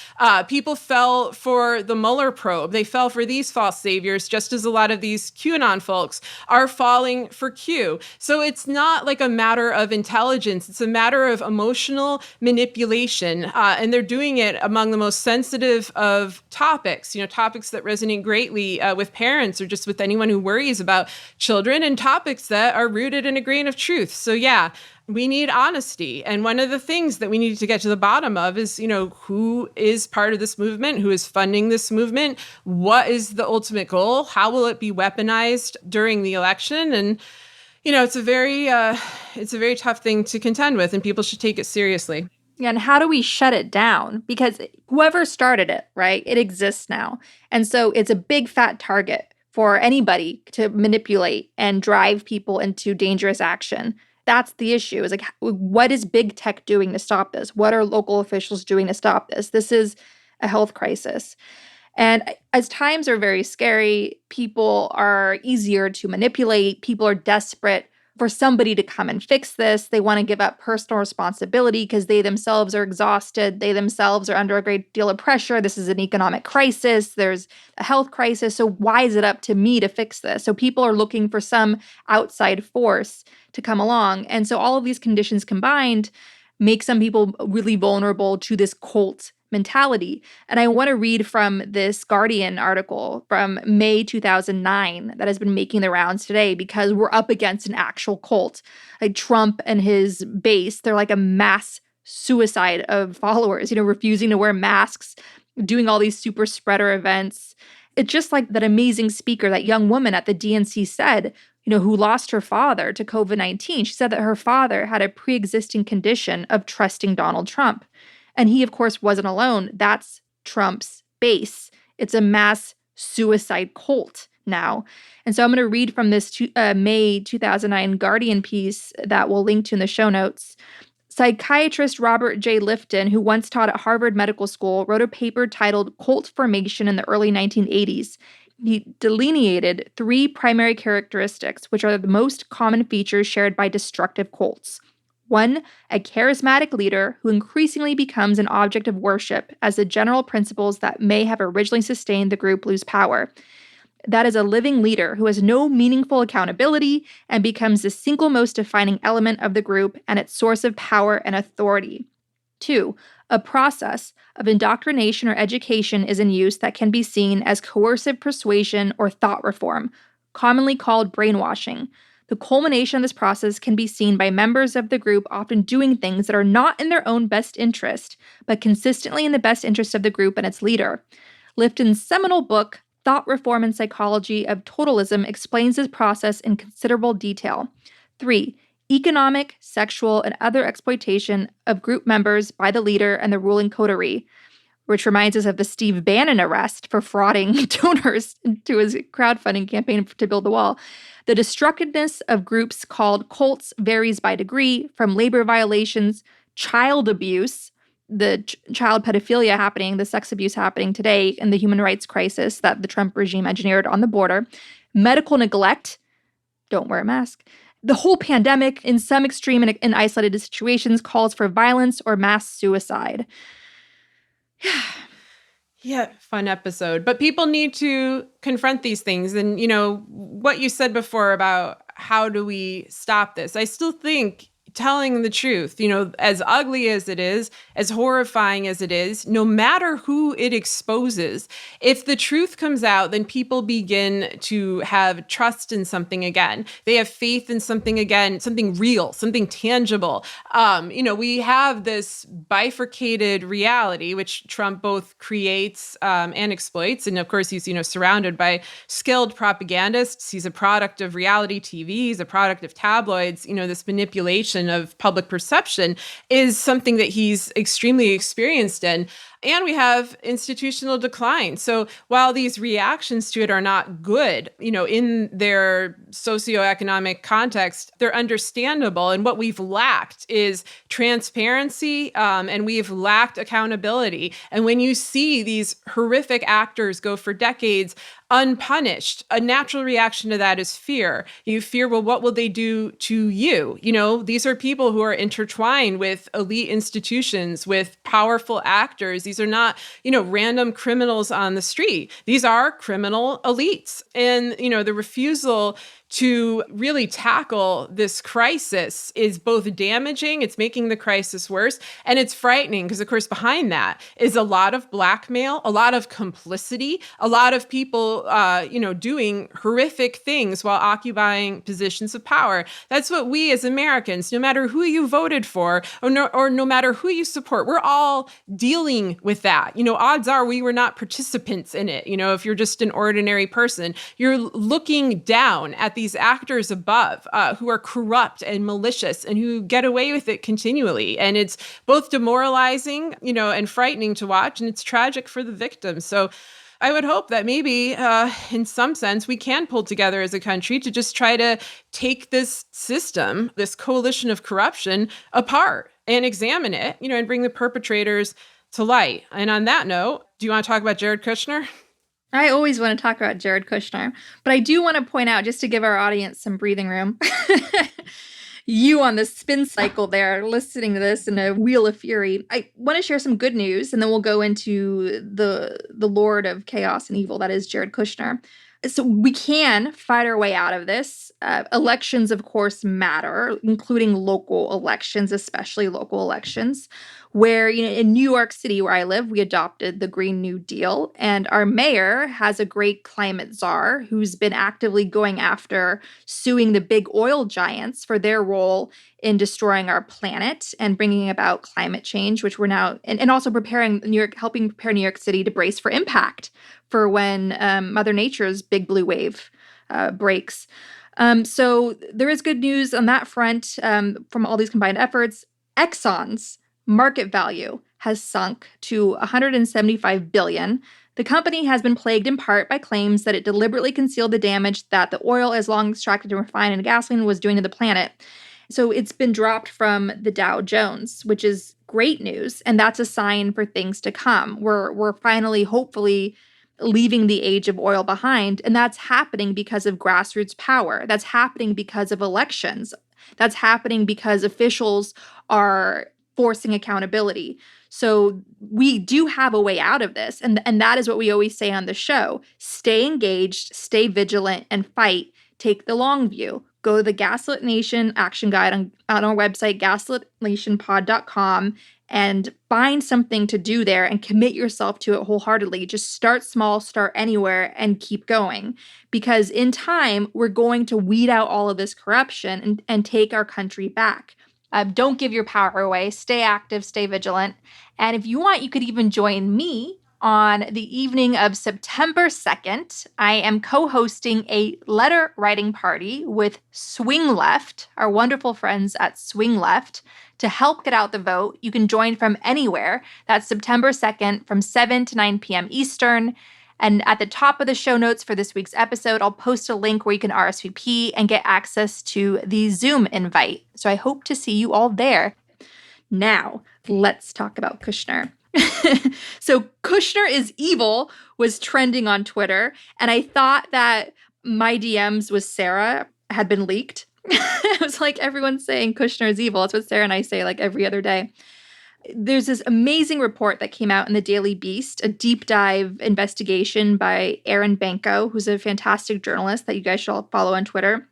People fell for the Mueller probe. They fell for these false saviors, just as a lot of these QAnon folks are falling for Q. So it's not like a matter of intelligence. It's a matter of emotional manipulation. And they're doing it among the most sensitive of topics, topics that resonate greatly with parents or just with anyone who worries about children, and topics that are rooted in a grain of truth. So yeah, we need honesty. And one of the things that we need to get to the bottom of is, who is part of this movement? Who is funding this movement? What is the ultimate goal? How will it be weaponized during the election? And, it's a very tough thing to contend with, and people should take it seriously. Yeah, and how do we shut it down? Because whoever started it, right, it exists now. And so it's a big fat target for anybody to manipulate and drive people into dangerous action. That's the issue, is like, what is big tech doing to stop this? What are local officials doing to stop this? This is a health crisis. And as times are very scary, people are easier to manipulate. People are desperate for somebody to come and fix this. They want to give up personal responsibility because they themselves are exhausted. They themselves are under a great deal of pressure. This is an economic crisis. There's a health crisis. So why is it up to me to fix this? So people are looking for some outside force to come along. And so all of these conditions combined make some people really vulnerable to this cult mentality. And I want to read from this Guardian article from May 2009 that has been making the rounds today, because we're up against an actual cult. Like Trump and his base, they're like a mass suicide of followers, refusing to wear masks, doing all these super spreader events. It's just like that amazing speaker, that young woman at the DNC said, who lost her father to COVID-19. She said that her father had a pre-existing condition of trusting Donald Trump. And he, of course, wasn't alone. That's Trump's base. It's a mass suicide cult now. And so I'm going to read from this May 2009 Guardian piece that we'll link to in the show notes. Psychiatrist Robert J. Lifton, who once taught at Harvard Medical School, wrote a paper titled Cult Formation in the Early 1980s. he delineated 3 primary characteristics, which are the most common features shared by destructive cults. 1, a charismatic leader who increasingly becomes an object of worship as the general principles that may have originally sustained the group lose power. That is a living leader who has no meaningful accountability and becomes the single most defining element of the group and its source of power and authority. 2, a process of indoctrination or education is in use that can be seen as coercive persuasion or thought reform, commonly called brainwashing. The culmination of this process can be seen by members of the group often doing things that are not in their own best interest, but consistently in the best interest of the group and its leader. Lifton's seminal book, Thought Reform and Psychology of Totalism, explains this process in considerable detail. 3, economic, sexual, and other exploitation of group members by the leader and the ruling coterie, which reminds us of the Steve Bannon arrest for frauding donors to his crowdfunding campaign to build the wall. The destructiveness of groups called cults varies by degree, from labor violations, child abuse, the child pedophilia happening, the sex abuse happening today, and the human rights crisis that the Trump regime engineered on the border, medical neglect, don't wear a mask, the whole pandemic, in some extreme and isolated situations, calls for violence or mass suicide. Yeah, fun episode. But people need to confront these things. And, what you said before about how do we stop this? I still think telling the truth, as ugly as it is, as horrifying as it is, no matter who it exposes, if the truth comes out, then people begin to have trust in something again. They have faith in something again, something real, something tangible. We have this bifurcated reality, which Trump both creates and exploits. And of course, he's, surrounded by skilled propagandists. He's a product of reality TV. He's a product of tabloids. This manipulation of public perception is something that he's extremely experienced in. And we have institutional decline. So while these reactions to it are not good, in their socioeconomic context, they're understandable. And what we've lacked is transparency, and we've lacked accountability. And when you see these horrific actors go for decades unpunished, a natural reaction to that is fear. You fear, well, what will they do to you? These are people who are intertwined with elite institutions, with powerful actors. These are not, random criminals on the street. These are criminal elites. And, the refusal to really tackle this crisis is both damaging, it's making the crisis worse, and it's frightening because, of course, behind that is a lot of blackmail, a lot of complicity, a lot of people, doing horrific things while occupying positions of power. That's what we as Americans, no matter who you voted for or no matter who you support, we're all dealing with that. Odds are we were not participants in it. If you're just an ordinary person, you're looking down at these actors above who are corrupt and malicious and who get away with it continually. And it's both demoralizing, and frightening to watch, and it's tragic for the victims. So I would hope that maybe in some sense we can pull together as a country to just try to take this system, this coalition of corruption, apart and examine it, and bring the perpetrators to light. And on that note, do you want to talk about Jared Kushner? I always want to talk about Jared Kushner, but I do want to point out, just to give our audience some breathing room, you on the spin cycle there, listening to this in a wheel of fury. I want to share some good news, and then we'll go into the Lord of Chaos and Evil, that is Jared Kushner. So we can fight our way out of this. Elections, of course, matter, including local elections, especially local elections, where, in New York City, where I live, we adopted the Green New Deal, and our mayor has a great climate czar who's been actively going after suing the big oil giants for their role in destroying our planet and bringing about climate change, which we're now, and also helping prepare New York City to brace for impact for when Mother Nature's big blue wave breaks. So there is good news on that front from all these combined efforts. Exxon's market value has sunk to $175 billion. The company has been plagued in part by claims that it deliberately concealed the damage that the oil, as long extracted and refined into gasoline, was doing to the planet. So it's been dropped from the Dow Jones, which is great news, and that's a sign for things to come. We're finally, hopefully, leaving the age of oil behind. And that's happening because of grassroots power. That's happening because of elections. That's happening because officials are forcing accountability. So we do have a way out of this. And that is what we always say on the show. Stay engaged, stay vigilant, and fight. Take the long view. Go to the Gaslit Nation action guide on our website, gaslitnationpod.com, and find something to do there and commit yourself to it wholeheartedly. Just start small, start anywhere, and keep going. Because in time, we're going to weed out all of this corruption and take our country back. Don't give your power away. Stay active, stay vigilant. And if you want, you could even join me on the evening of September 2nd. I am co-hosting a letter writing party with Swing Left, our wonderful friends at Swing Left, to help get out the vote. You can join from anywhere. That's September 2nd from 7 to 9 p.m. Eastern. And at the top of the show notes for this week's episode, I'll post a link where you can RSVP and get access to the Zoom invite. So I hope to see you all there. Now, let's talk about Kushner. So Kushner is evil was trending on Twitter, and I thought that my DMs with Sarah had been leaked. It was like everyone's saying Kushner is evil. That's what Sarah and I say like every other day. There's this amazing report that came out in the Daily Beast, a deep dive investigation by Erin Banco, who's a fantastic journalist that you guys should all follow on Twitter.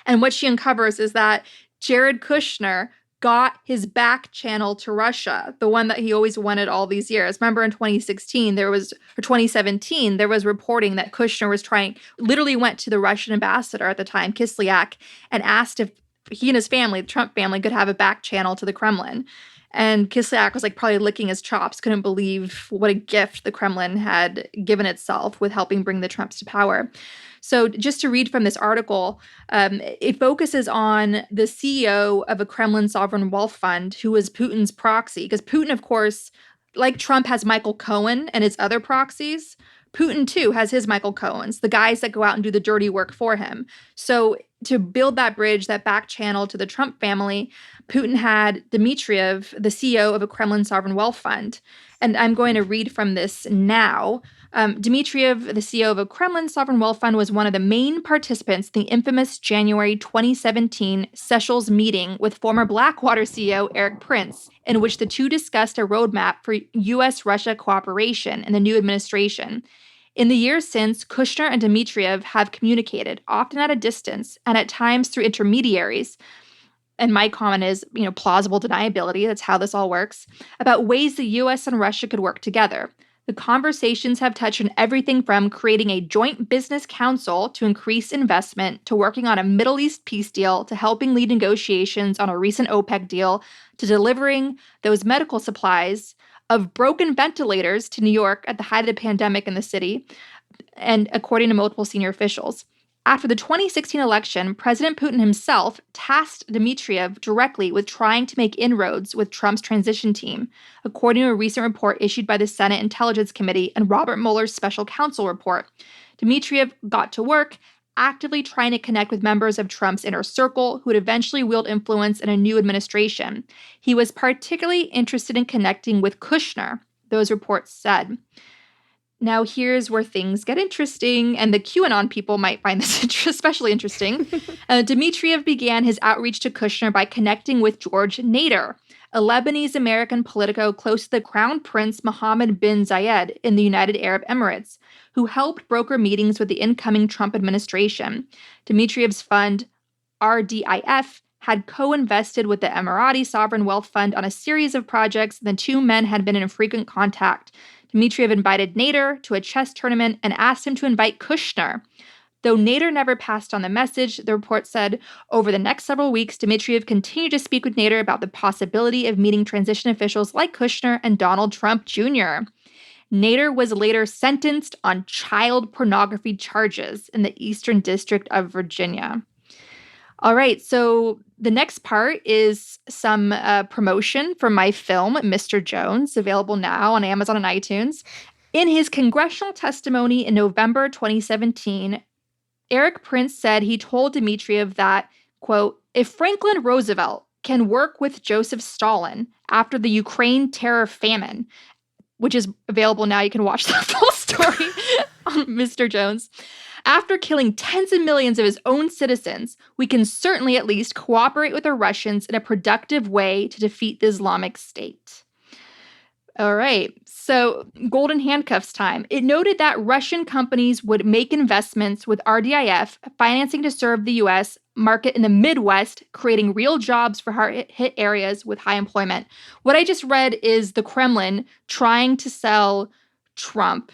And what she uncovers is that Jared Kushner got his back channel to Russia, the one that he always wanted all these years. Remember in 2017, there was reporting that Kushner literally went to the Russian ambassador at the time, Kislyak, and asked if he and his family, the Trump family, could have a back channel to the Kremlin. And Kislyak was probably licking his chops, couldn't believe what a gift the Kremlin had given itself with helping bring the Trumps to power. So just to read from this article, it focuses on the CEO of a Kremlin sovereign wealth fund who was Putin's proxy. Because Putin, of course, like Trump has Michael Cohen and his other proxies, Putin, too, has his Michael Cohens, the guys that go out and do the dirty work for him. So to build that bridge, that back channel to the Trump family, Putin had Dmitriev, the CEO of a Kremlin sovereign wealth fund. And I'm going to read from this now. Dmitriev, the CEO of a Kremlin sovereign wealth fund, was one of the main participants in the infamous January 2017 Seychelles meeting with former Blackwater CEO Eric Prince, in which the two discussed a roadmap for U.S.-Russia cooperation in the new administration. In the years since, Kushner and Dmitriev have communicated, often at a distance, and at times through intermediaries. And my comment is, plausible deniability, that's how this all works, about ways the U.S. and Russia could work together. The conversations have touched on everything from creating a joint business council to increase investment, to working on a Middle East peace deal, to helping lead negotiations on a recent OPEC deal, to delivering those medical supplies of broken ventilators to New York at the height of the pandemic in the city, and according to multiple senior officials. After the 2016 election, President Putin himself tasked Dmitriev directly with trying to make inroads with Trump's transition team, according to a recent report issued by the Senate Intelligence Committee and Robert Mueller's special counsel report. Dmitriev got to work, actively trying to connect with members of Trump's inner circle who would eventually wield influence in a new administration. He was particularly interested in connecting with Kushner, those reports said. Now here's where things get interesting, and the QAnon people might find this especially interesting. Dmitriev began his outreach to Kushner by connecting with George Nader, a Lebanese-American politico close to the Crown Prince Mohammed bin Zayed in the United Arab Emirates, who helped broker meetings with the incoming Trump administration. Dmitriev's fund, RDIF, had co-invested with the Emirati Sovereign Wealth Fund on a series of projects, and the two men had been in frequent contact. Dmitriev invited Nader to a chess tournament and asked him to invite Kushner. Though Nader never passed on the message, the report said, over the next several weeks, Dmitriev continued to speak with Nader about the possibility of meeting transition officials like Kushner and Donald Trump Jr. Nader was later sentenced on child pornography charges in the Eastern District of Virginia. All right, so the next part is some promotion for my film, Mr. Jones, available now on Amazon and iTunes. In his congressional testimony in November 2017, Eric Prince said he told Dmitriev that, quote, if Franklin Roosevelt can work with Joseph Stalin after the Ukraine terror famine, which is available now, you can watch the full story on Mr. Jones. After killing tens of millions of his own citizens, we can certainly at least cooperate with the Russians in a productive way to defeat the Islamic State. All right, so golden handcuffs time. It noted that Russian companies would make investments with RDIF, financing to serve the U.S. market in the Midwest, creating real jobs for hard-hit areas with high employment. What I just read is the Kremlin trying to sell Trump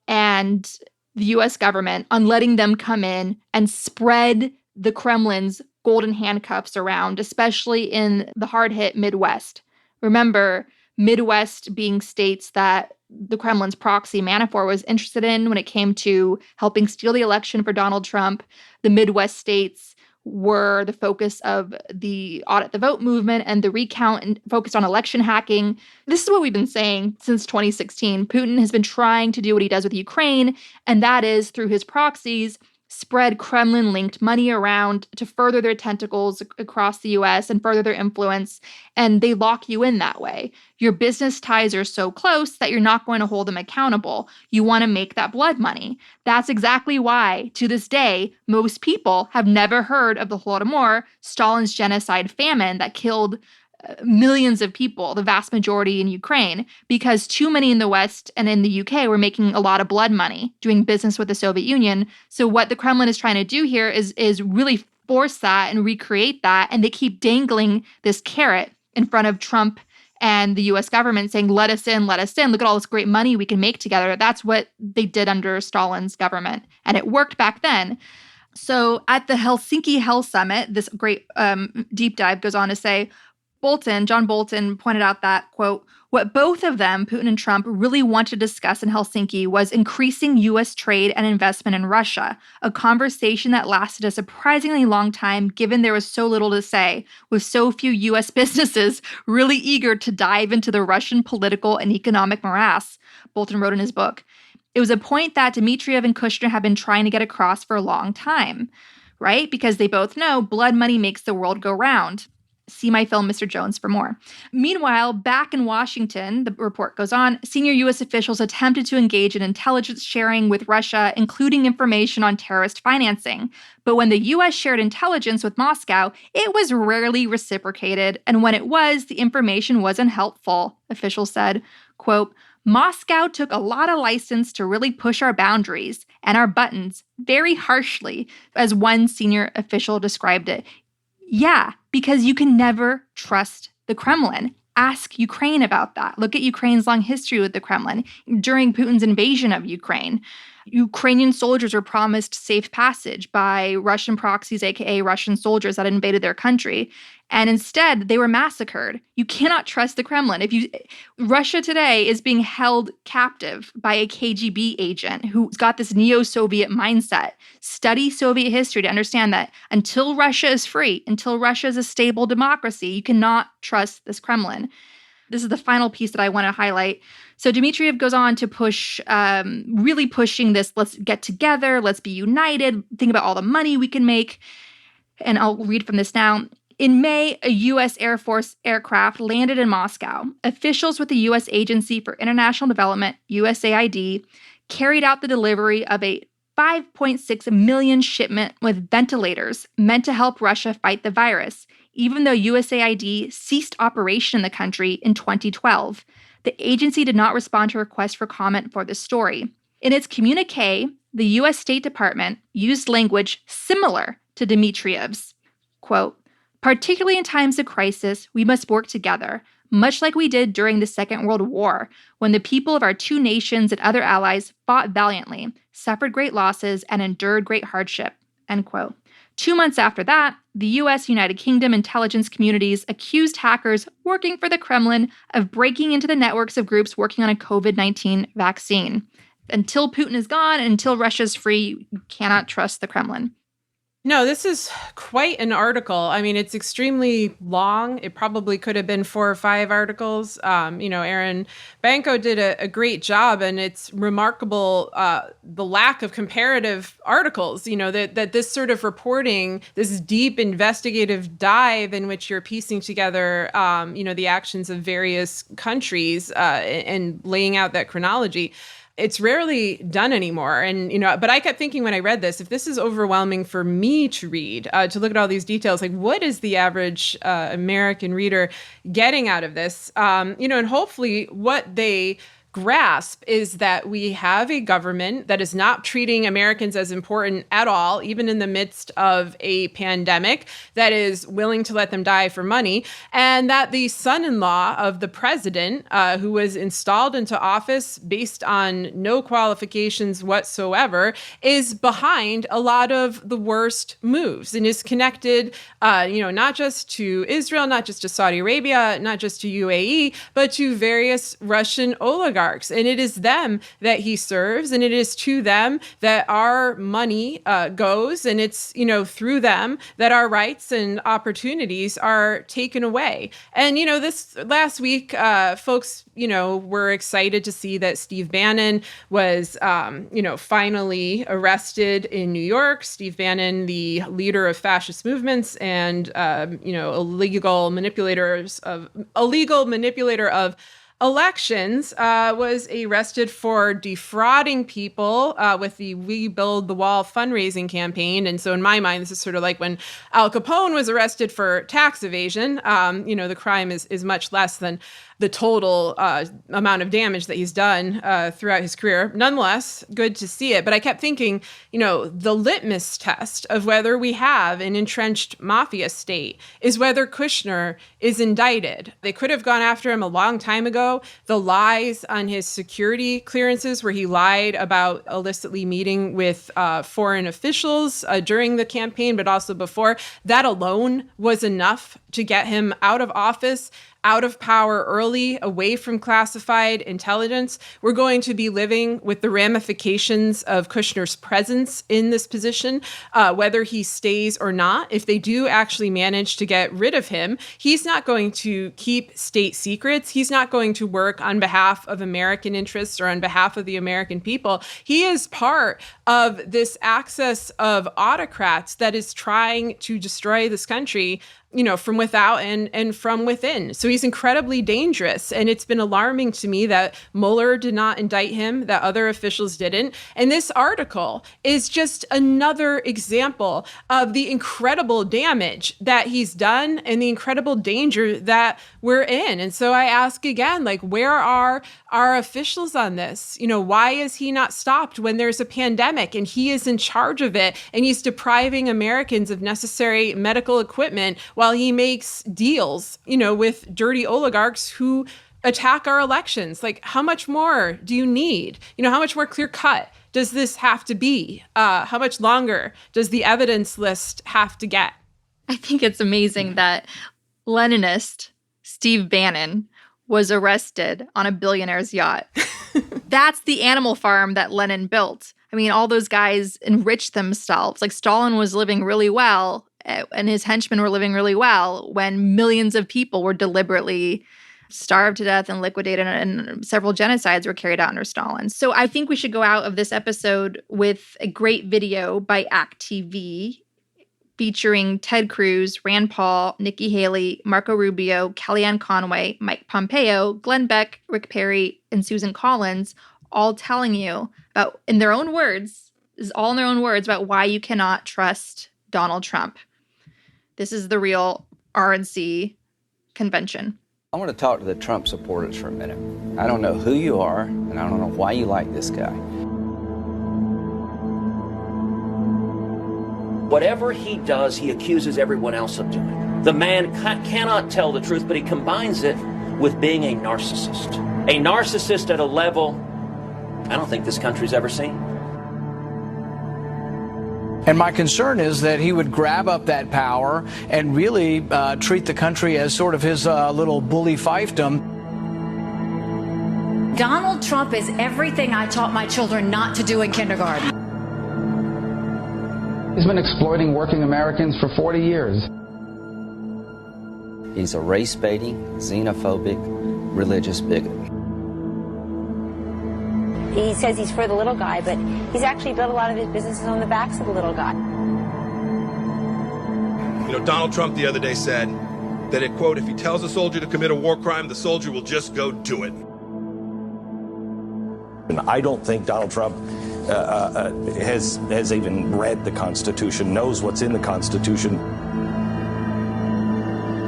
and the U.S. government on letting them come in and spread the Kremlin's golden handcuffs around, especially in the hard-hit Midwest. Remember, Midwest being states that the Kremlin's proxy Manafort was interested in when it came to helping steal the election for Donald Trump. The Midwest states were the focus of the audit the vote movement and the recount and focused on election hacking. This is what we've been saying since 2016. Putin has been trying to do what he does with Ukraine, and that is through his proxies, spread Kremlin-linked money around to further their tentacles across the US and further their influence, and they lock you in that way. Your business ties are so close that you're not going to hold them accountable. You want to make that blood money. That's exactly why, to this day, most people have never heard of the Holodomor, Stalin's genocide famine that killed millions of people, the vast majority in Ukraine, because too many in the West and in the UK were making a lot of blood money doing business with the Soviet Union. So what the Kremlin is trying to do here is really force that and recreate that. And they keep dangling this carrot in front of Trump and the US government saying, let us in, let us in. Look at all this great money we can make together. That's what they did under Stalin's government. And it worked back then. So at the Helsinki Hell Summit, this great deep dive goes on to say, John Bolton pointed out that, quote, what both of them, Putin and Trump, really wanted to discuss in Helsinki was increasing U.S. trade and investment in Russia, a conversation that lasted a surprisingly long time given there was so little to say, with so few U.S. businesses really eager to dive into the Russian political and economic morass, Bolton wrote in his book. It was a point that Dmitriev and Kushner have been trying to get across for a long time, right? Because they both know blood money makes the world go round. See my film, Mr. Jones, for more. Meanwhile, back in Washington, the report goes on, senior U.S. officials attempted to engage in intelligence sharing with Russia, including information on terrorist financing. But when the U.S. shared intelligence with Moscow, it was rarely reciprocated. And when it was, the information wasn't helpful, officials said. Quote, Moscow took a lot of license to really push our boundaries and our buttons very harshly, as one senior official described it. Yeah, because you can never trust the Kremlin. Ask Ukraine about that. Look at Ukraine's long history with the Kremlin. During Putin's invasion of Ukraine, Ukrainian soldiers were promised safe passage by Russian proxies, aka Russian soldiers that invaded their country. And instead, they were massacred. You cannot trust the Kremlin. Russia today is being held captive by a KGB agent who's got this neo-Soviet mindset. Study Soviet history to understand that until Russia is free, until Russia is a stable democracy, you cannot trust this Kremlin. This is the final piece that I want to highlight. So Dmitriev goes on to push, really pushing this, let's get together, let's be united, think about all the money we can make. And I'll read from this now. In May, a U.S. Air Force aircraft landed in Moscow. Officials with the U.S. Agency for International Development, USAID, carried out the delivery of a 5.6 million shipment with ventilators meant to help Russia fight the virus, even though USAID ceased operation in the country in 2012. The agency did not respond to requests for comment for this story. In its communique, the U.S. State Department used language similar to Dmitriev's. Quote, particularly in times of crisis, we must work together, much like we did during the Second World War, when the people of our two nations and other allies fought valiantly, suffered great losses, and endured great hardship, end quote. 2 months after that, the U.S. United Kingdom intelligence communities accused hackers working for the Kremlin of breaking into the networks of groups working on a COVID-19 vaccine. Until Putin is gone and until Russia's free, you cannot trust the Kremlin. No, this is quite an article. I mean, it's extremely long. It probably could have been 4 or 5 articles. Aaron Banco did a great job, and it's remarkable the lack of comparative articles, that this sort of reporting, this deep investigative dive in which you're piecing together, the actions of various countries and laying out that chronology. It's rarely done anymore. And, but I kept thinking when I read this, if this is overwhelming for me to read, to look at all these details, like what is the average American reader getting out of this? And hopefully what they grasp is that we have a government that is not treating Americans as important at all, even in the midst of a pandemic, that is willing to let them die for money, and that the son-in-law of the president, who was installed into office based on no qualifications whatsoever, is behind a lot of the worst moves and is connected, not just to Israel, not just to Saudi Arabia, not just to UAE, but to various Russian oligarchs. And it is them that he serves, and it is to them that our money goes, and it's through them that our rights and opportunities are taken away. And this last week, folks were excited to see that Steve Bannon was finally arrested in New York. Steve Bannon, the leader of fascist movements and illegal manipulator of elections, was arrested for defrauding people with the We Build the Wall fundraising campaign. And so in my mind, this is sort of like when Al Capone was arrested for tax evasion. The crime is much less than the total amount of damage that he's done throughout his career. Nonetheless, good to see it. But I kept thinking, the litmus test of whether we have an entrenched mafia state is whether Kushner is indicted. They could have gone after him a long time ago. The lies on his security clearances, where he lied about illicitly meeting with foreign officials during the campaign, but also before, that alone was enough to get him out of office, out of power early, away from classified intelligence. We're going to be living with the ramifications of Kushner's presence in this position, whether he stays or not. If they do actually manage to get rid of him, he's not going to keep state secrets. He's not going to work on behalf of American interests or on behalf of the American people. He is part of this axis of autocrats that is trying to destroy this country, from without and from within. So he's incredibly dangerous. And it's been alarming to me that Mueller did not indict him, that other officials didn't. And this article is just another example of the incredible damage that he's done and the incredible danger that we're in. And so I ask again, where are our officials on this? Why is he not stopped when there's a pandemic and he is in charge of it and he's depriving Americans of necessary medical equipment while he makes deals, with dirty oligarchs who attack our elections? How much more do you need? How much more clear cut does this have to be? How much longer does the evidence list have to get? I think it's amazing that Leninist Steve Bannon was arrested on a billionaire's yacht. That's the animal farm that Lenin built. I mean, all those guys enriched themselves. Stalin was living really well, and his henchmen were living really well when millions of people were deliberately starved to death and liquidated, and several genocides were carried out under Stalin. So I think we should go out of this episode with a great video by ACT TV featuring Ted Cruz, Rand Paul, Nikki Haley, Marco Rubio, Kellyanne Conway, Mike Pompeo, Glenn Beck, Rick Perry, and Susan Collins, all telling you about, in their own words, this is all in their own words, about why you cannot trust Donald Trump. This is the real RNC convention. I want to talk to the Trump supporters for a minute. I don't know who you are, and I don't know why you like this guy. Whatever he does, he accuses everyone else of doing. The man cannot tell the truth, but he combines it with being a narcissist. A narcissist at a level I don't think this country's ever seen. And my concern is that he would grab up that power and really treat the country as sort of his little bully fiefdom. Donald Trump is everything I taught my children not to do in kindergarten. He's been exploiting working Americans for 40 years. He's a race-baiting, xenophobic, religious bigot. He says he's for the little guy, but he's actually built a lot of his businesses on the backs of the little guy. Donald Trump the other day said that, quote, if he tells a soldier to commit a war crime, the soldier will just go do it. And I don't think Donald Trump has even read the Constitution, knows what's in the Constitution.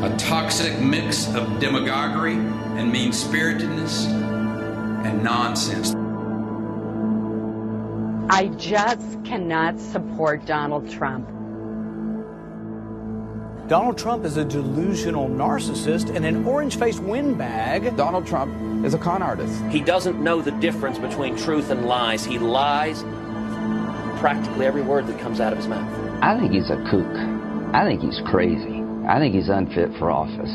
A toxic mix of demagoguery and mean-spiritedness and nonsense. I just cannot support Donald Trump. Donald Trump is a delusional narcissist and an orange-faced windbag. Donald Trump is a con artist. He doesn't know the difference between truth and lies. He lies practically every word that comes out of his mouth. I think he's a kook. I think he's crazy. I think he's unfit for office.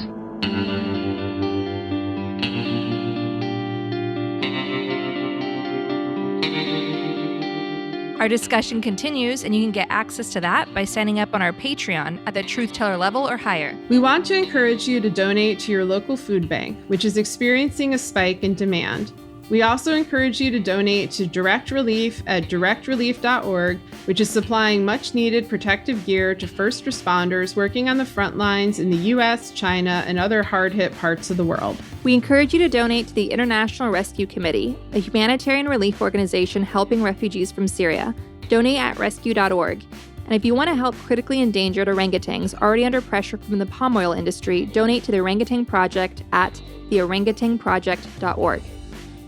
Our discussion continues, and you can get access to that by signing up on our Patreon at the Truth Teller level or higher. We want to encourage you to donate to your local food bank, which is experiencing a spike in demand. We also encourage you to donate to Direct Relief at directrelief.org, which is supplying much-needed protective gear to first responders working on the front lines in the U.S., China, and other hard-hit parts of the world. We encourage you to donate to the International Rescue Committee, a humanitarian relief organization helping refugees from Syria. Donate at rescue.org. And if you want to help critically endangered orangutans already under pressure from the palm oil industry, donate to the Orangutan Project at theorangutanproject.org.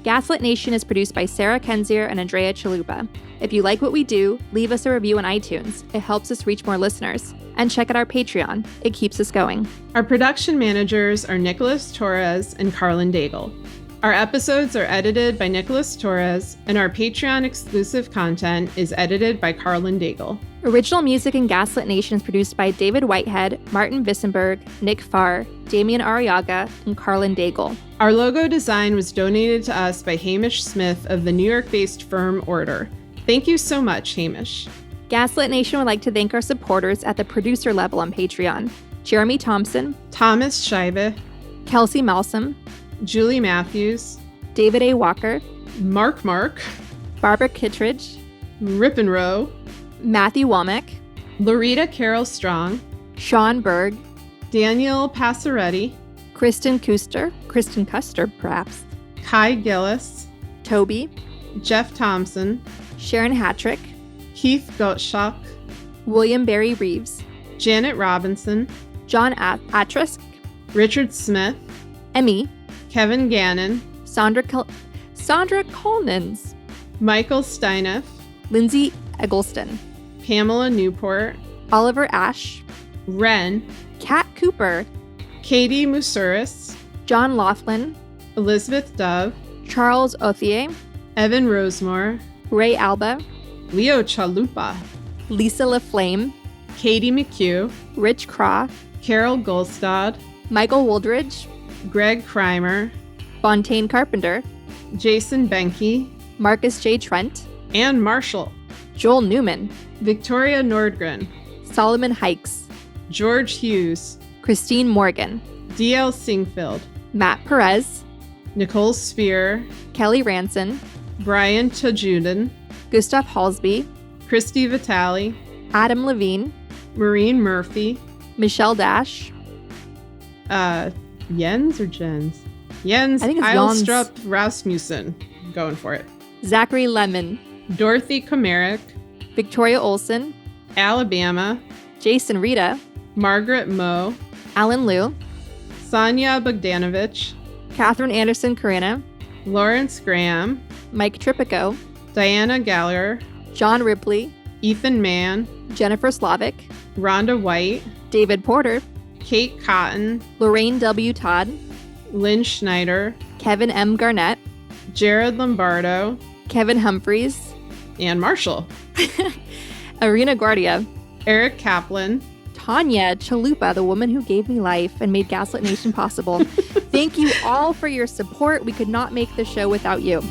Gaslit Nation is produced by Sarah Kenzier and Andrea Chalupa. If you like what we do, leave us a review on iTunes. It helps us reach more listeners. And check out our Patreon. It keeps us going. Our production managers are Nicholas Torres and Carlin Daigle. Our episodes are edited by Nicholas Torres, and our Patreon exclusive content is edited by Carlin Daigle. Original music in Gaslit Nation is produced by David Whitehead, Martin Vissenberg, Nick Farr, Damian Arriaga, and Carlin Daigle. Our logo design was donated to us by Hamish Smith of the New York-based firm Order. Thank you so much, Hamish. Gaslit Nation would like to thank our supporters at the producer level on Patreon: Jeremy Thompson, Thomas Scheibe, Kelsey Malsom, Julie Matthews, David A. Walker, Mark, Barbara Kittredge, Rip and Row, Matthew Womack, Loretta Carroll Strong, Sean Berg, Daniel Passaretti, Kristen Custer, perhaps, Kai Gillis, Toby, Jeff Thompson, Sharon Hattrick, Keith Gottschalk, William Barry Reeves, Janet Robinson, John Atrisk, Richard Smith, Emmy, Kevin Gannon, Sandra Collins, Michael Steineff, Lindsay Eggleston, Pamela Newport, Oliver Ash, Ren, Kat Cooper, Katie Musuris, John Laughlin, Elizabeth Dove, Charles Othier, Evan Rosemore, Ray Alba, Leo Chalupa, Lisa LaFlame, Katie McHugh, Rich Craw, Carol Golstad, Michael Woldridge, Greg Kreimer, Fontaine Carpenter, Jason Benke, Marcus J. Trent, Ann Marshall, Joel Newman, Victoria Nordgren, Solomon Hikes, George Hughes, Christine Morgan, D.L. Singfield, Matt Perez, Nicole Spear, Kelly Ranson, Brian Tajudin, Gustav Halsby, Christy Vitale, Adam Levine, Maureen Murphy, Michelle Dash, Jens or Jens? Jens I think it's Eilstrup Rasmussen. I'm going for it. Zachary Lemon, Dorothy Komarick, Victoria Olson, Alabama, Jason Rita, Margaret Moe, Alan Liu, Sonia Bogdanovich, Catherine Anderson Carina, Lawrence Graham, Mike Tripico, Diana Gallagher, John Ripley, Ethan Mann, Jennifer Slavic, Rhonda White, David Porter, Kate Cotton, Lorraine W. Todd, Lynn Schneider, Kevin M. Garnett, Jared Lombardo, Kevin Humphreys, Ann Marshall, Arena Guardia, Eric Kaplan, Tanya Chalupa, the woman who gave me life and made Gaslit Nation possible. Thank you all for your support. We could not make this show without you.